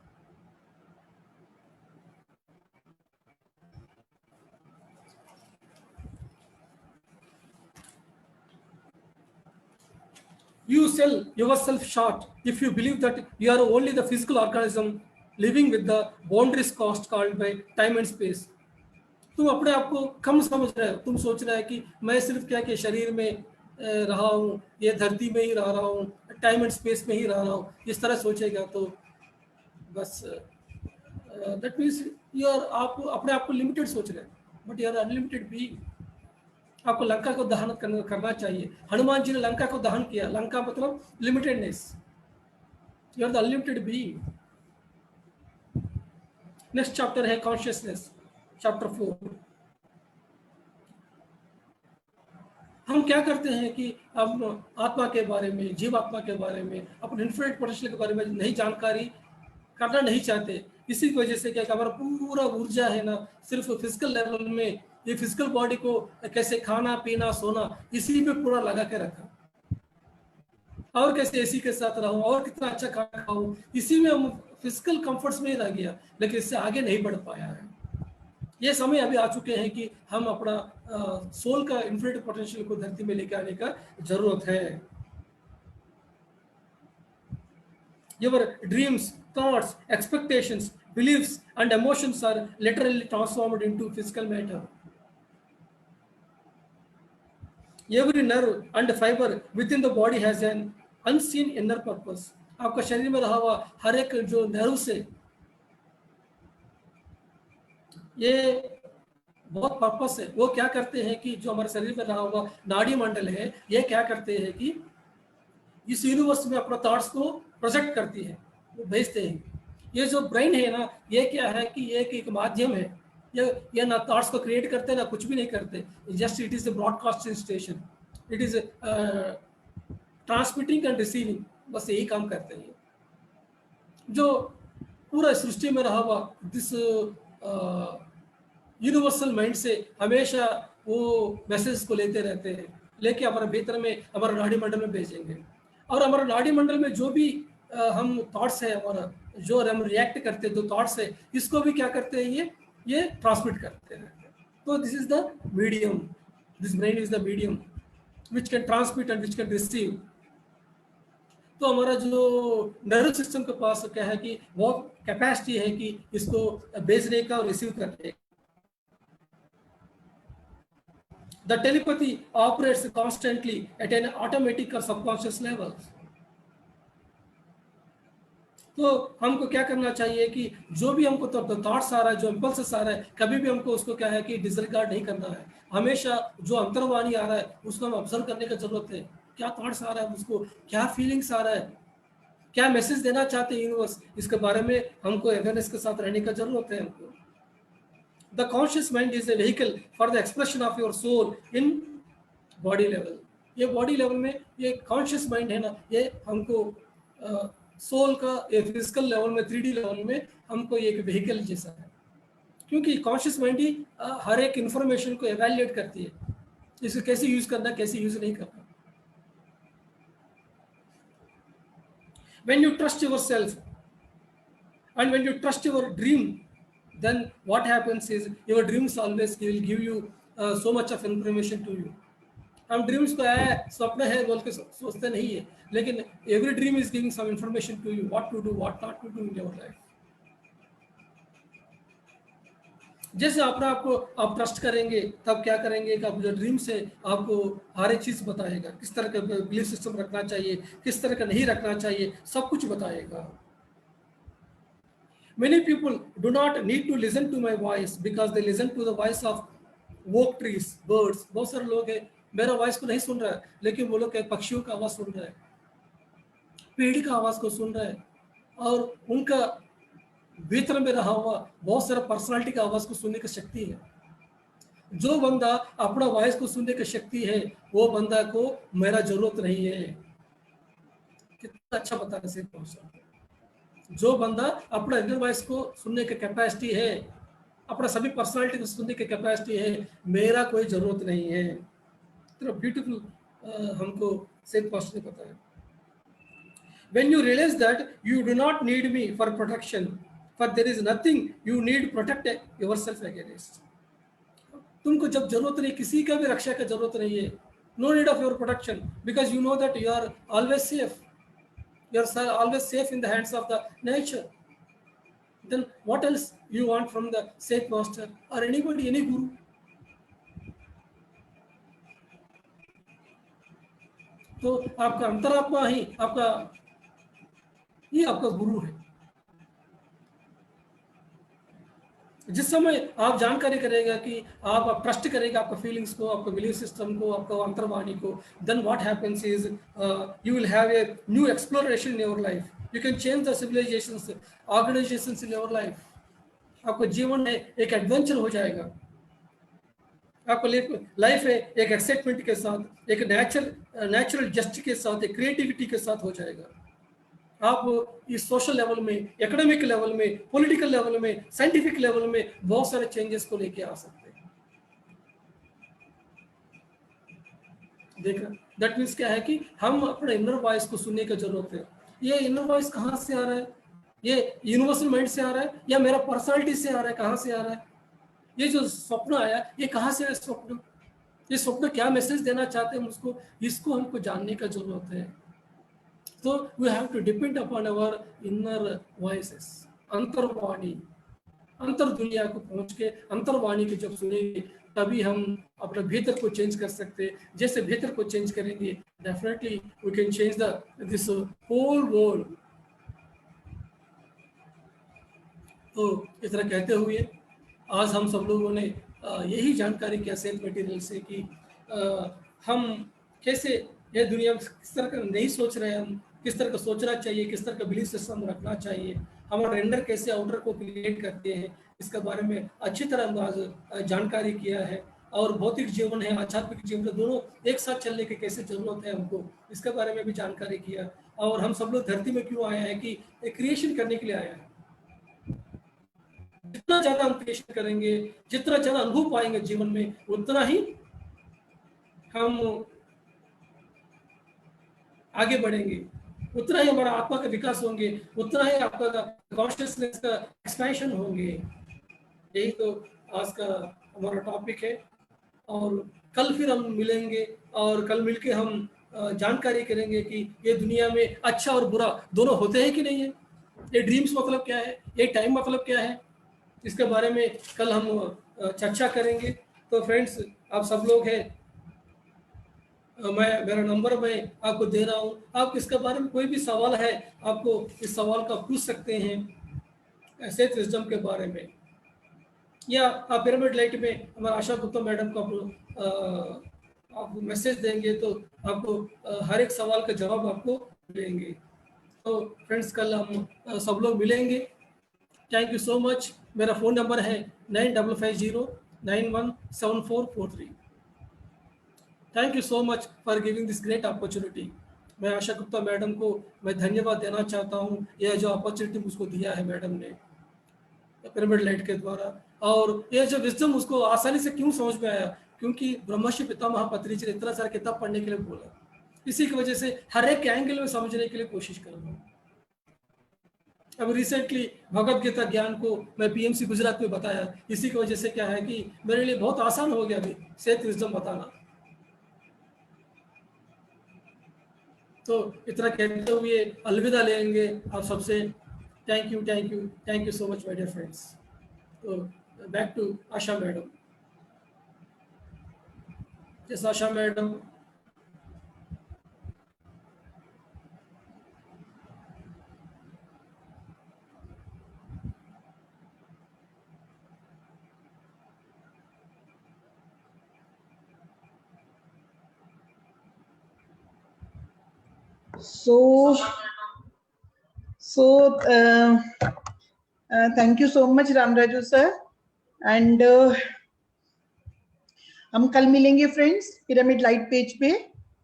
You sell yourself short if you believe that you are only the physical organism living with the boundaries cost called by time and space. तुम अपने आप को कम समझ रहे हो, तुम सोच रहे हो कि मैं सिर्फ क्या कि शरीर में रहा हूँ, ये धरती में ही रह रहा हूँ, टाइम एंड स्पेस में ही रह रहा हूँ, इस तरह सोचेगा तो बस दैट मीन्स यू आर, आप अपने आप को लिमिटेड सोच रहे हैं, but you are unlimited being. आपको लंका को दहन करना चाहिए। हनुमान जी ने लंका को दहन किया, लंका मतलब limitedness, you are the unlimited being. Next chapter है कॉन्शियसनेस, चैप्टर 4। हम क्या करते हैं कि हम आत्मा के बारे में, जीवात्मा के बारे में, अपने इन्फिनिट पोटेंशियल के बारे में नहीं जानकारी करना नहीं चाहते। इसी की वजह से क्या हमारा पूरा ऊर्जा है ना सिर्फ फिजिकल लेवल में, ये फिजिकल बॉडी को कैसे खाना पीना सोना इसी पे पूरा लगा के रखा, और कैसे एसी के साथ रहूं और कितना अच्छा खाना खाऊं, इसी में हम फिजिकल कंफर्ट्स में ही रह गया, लेकिन इससे आगे नहीं बढ़ पाया है। ये समय अभी आ चुके हैं कि हम अपना सोल का इन्फिनिट पोटेंशियल को धरती में लेकर आने का जरूरत है। Your dreams, thoughts, expectations, beliefs and emotions are literally transformed into physical matter. Every nerve and fiber within the body has an unseen inner purpose. आपका शरीर में रहा हुआ हर एक जो नर्व से ये बहुत पर्पस है। वो क्या करते हैं कि जो हमारे शरीर में रहा हुआ नाड़ी मंडल है, ये क्या करते हैं कि इस यूनिवर्स में अपना थॉट्स को प्रोजेक्ट करती है, वो भेजते हैं। ये जो ब्रेन है ना, ये क्या है कि ये एक माध्यम है, ये ना थॉट्स को क्रिएट करते ना कुछ भी नहीं करते, just it is a broadcasting station, it is transmitting and receiving, बस यही काम करते हैं। जो पूरा सृष्टि में रहा हुआ दिस यूनिवर्सल माइंड से हमेशा वो मैसेज को लेते रहते हैं, लेके हमारे भीतर में हमारा नाड़ी मंडल में भेजेंगे, और हमारा नाड़ी मंडल में जो भी हम थॉट्स है, हमारा जो हम रिएक्ट करते हैं, जो थॉट्स है, इसको भी क्या करते हैं, ये ट्रांसमिट करते हैं। तो this is the medium, this brain is the medium which can transmit and which can receive. तो हमारा जो नर्वस सिस्टम के पास क्या है कि वो कैपेसिटी है कि इसको भेजने का और रिसीव करने का। The telepathy operates constantly at an automatic or subconscious level. तो हमको क्या करना चाहिए कि जो भी हमको थॉट्स आ रहा है, जो इम्पल्स आ रहा है, कभी भी हमको उसको क्या है कि डिसरिगार्ड नहीं करना है। हमेशा जो अंतर्वाणी आ रहा है उसको हम ऑब्जर्व करने की जरूरत है। क्या थॉट्स आ रहा है, उसको क्या फीलिंग्स आ रहा है, क्या मैसेज देना चाहते हैं यूनिवर्स, इसके बारे में हमको अवेयरनेस के साथ रहने की जरूरत है हमको। The conscious mind is a vehicle for the expression of your soul in body level. ये बॉडी लेवल में ये कॉन्शियस माइंड है ना, ये हमको सोल का ये फिजिकल लेवल में 3D लेवल में हमको ये एक व्हीकल जैसा है, क्योंकि कॉन्शियस माइंड ही हर एक इंफॉर्मेशन को एवेल्युएट करती है, इसे कैसे यूज करना कैसे यूज नहीं करना। When you trust yourself and when you trust your dream, then what happens is your dreams always will give you so much of information to you. हम ड्रीम्स को है स्वप्न है बोल के सोचते नहीं है, लेकिन every dream is giving some information to you, what to do what not to do in your life. जैसे अपने आपको आप ट्रस्ट करेंगे तब क्या करेंगे कि आप जो ड्रीम्स है आपको हर एक चीज बताएगा, किस तरह का बिलीफ सिस्टम रखना चाहिए, किस तरह का नहीं रखना चाहिए, सब कुछ बताएगा। Many people do not need to listen to my voice because they listen to the voice of oak trees, birds. बहुत सारे लोग हैं मेरा वॉइस को नहीं सुन रहा है, लेकिन वो लोग पक्षियों का आवाज सुन रहा है, पेड़ का आवाज को सुन रहा है, और उनका भीतर में रहा हुआ बहुत सारा पर्सनालिटी का आवाज को सुनने की शक्ति है। जो बंदा अपना वॉइस को सुनने की शक्ति है, वो बंदा को मेरा जरूरत नहीं है। कितना अच्छा बताने से जो बंदा अपना इनर वॉइस को सुनने की कैपेसिटी है, अपना सभी पर्सनालिटी को सुनने की कैपेसिटी है, मेरा कोई जरूरत नहीं है। तो ब्यूटीफुल हमको सेठ पास्टर ने बताया, when you realize that you do not need me for protection, for there is nothing you need protect yourself against. तुमको जब जरूरत नहीं, किसी का भी रक्षा की जरूरत नहीं है, no need of your protection, because you know that you are always safe, you are always safe in the hands of the nature. Then what else you want from the safe master or anybody, any guru? तो आपका अंतरात्मा ही आपका गुरु है। जिस समय आप जानकारी करेगा कि आप ट्रस्ट करेगा आपका फीलिंग्स को, आपका बिलीफ सिस्टम को, आपका अंतर्वाणी को, then what happens is you will have a new exploration in your life. You can change the civilizations, organizations in your life. आपका जीवन है एक एडवेंचर हो जाएगा। आपका लाइफ है एक एक्साइटमेंट के साथ, एक नेचुरल जस्ट के साथ, एक क्रिएटिविटी के साथ हो जाएगा। आप इस सोशल लेवल में, एकेडमिक लेवल में, पॉलिटिकल लेवल में, साइंटिफिक लेवल में बहुत सारे चेंजेस को लेके आ सकते हैं। देखा, दैट मीन्स क्या है कि हम अपने इनर वॉइस को सुनने की जरूरत है। ये इनर वॉइस कहाँ से आ रहा है? ये यूनिवर्सल माइंड से आ रहा है या मेरा पर्सनालिटी से आ रहा है? कहाँ से आ रहा है? ये जो स्वप्न आया, ये कहाँ से है स्वप्न? ये स्वप्न क्या मैसेज देना चाहते हैं मुझको? इसको हमको जानने का जरूरत है। So we have to depend upon our inner voices, अंतर्वाणी। अंतर दुनिया को पहुंच के अंतर्वाणी की जब सुनेंगे तभी हम अपने भीतर को चेंज कर सकते हैं। जैसे भीतर को चेंज करेंगे, definitely we can change this whole world. तो इस तरह कहते हुए आज हम सब लोगों ने यही जानकारी किया सेल्फ मटेरियल से कि हम कैसे ये दुनिया में किस तरह का नहीं सोच रहे हैं, हम किस तरह का सोचना चाहिए, किस तरह का बिलीफ सिस्टम रखना चाहिए, हमारा इंडर कैसे आउटर को क्रिएट करते हैं, इसके बारे में अच्छी तरह हम आज जानकारी किया है। और भौतिक जीवन है, आध्यात्मिक जीवन है, दोनों एक साथ चलने की कैसे जरूरत है हमको, इसके बारे में भी जानकारी किया। और हम सब लोग धरती में क्यों आए हैं कि क्रिएशन करने के लिए आया है। जितना ज्यादा हम क्रिएशन करेंगे, जितना ज्यादा अनुभव पाएंगे जीवन में, उतना ही हम आगे बढ़ेंगे, उतना ही हमारा आत्मा का विकास होंगे, उतना ही आपका कॉन्शियसनेस का एक्सपेंशन होंगे। यही तो आज का हमारा टॉपिक है। और कल फिर हम मिलेंगे और कल मिलके हम जानकारी करेंगे कि ये दुनिया में अच्छा और बुरा दोनों होते हैं कि नहीं है, ये ड्रीम्स मतलब क्या है, ये टाइम मतलब क्या है, इसके बारे में कल हम चर्चा करेंगे। तो फ्रेंड्स, आप सब लोग हैं, मेरा नंबर मैं आपको दे रहा हूँ। आप इसके बारे में कोई भी सवाल है, आपको इस सवाल का पूछ सकते हैं सेल्फ विजडम के बारे में, या आप पिरामिड लाइट में हमारा आशा गुप्ता मैडम को आप मैसेज देंगे तो आपको हर एक सवाल का जवाब आपको देंगे। तो फ्रेंड्स, कल हम सब लोग मिलेंगे। Thank you so much. मेरा फ़ोन नंबर है 9550917443। Thank you so much for giving this great opportunity. मैं आशा गुप्ता मैडम को मैं धन्यवाद देना चाहता हूँ, यह जो अपॉर्चुनिटी मुझको दिया है मैडम ने पिरामिड लाइट के द्वारा। और ये जो विजडम उसको आसानी से क्यों समझ में आया, क्योंकि ब्रह्मर्षि पितामह पतंजलि ने इतना सारा किताब पढ़ने के लिए बोला, इसी की वजह से हर एक एंगल में समझने के लिए कोशिश कर रहा हूँ। अब रिसेंटली भगवत गीता ज्ञान को मैं पीएमसी गुजरात में बताया, इसी की वजह से क्या है कि मेरे लिए बहुत आसान हो गया अभी सेल्फ विजडम बताना। तो इतना कहते हुए अलविदा लेंगे आप सबसे। Thank you, thank you, thank you so much my dear friends. तो back to Asha madam. Yes Asha madam. Thank you so much Ramaraju sir. And हम कल मिलेंगे फ्रेंड्स पिरामिड लाइट पेज पे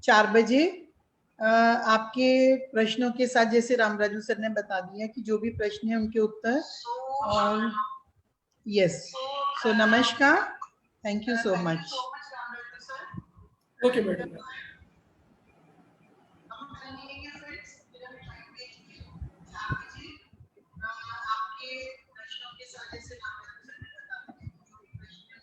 4 बजे आपके प्रश्नों के साथ। जैसे रामराजू सर ने बता दिया कि जो भी प्रश्न है उनके उत्तर। और यस, सो नमस्कार, thank you so much. Okay madam.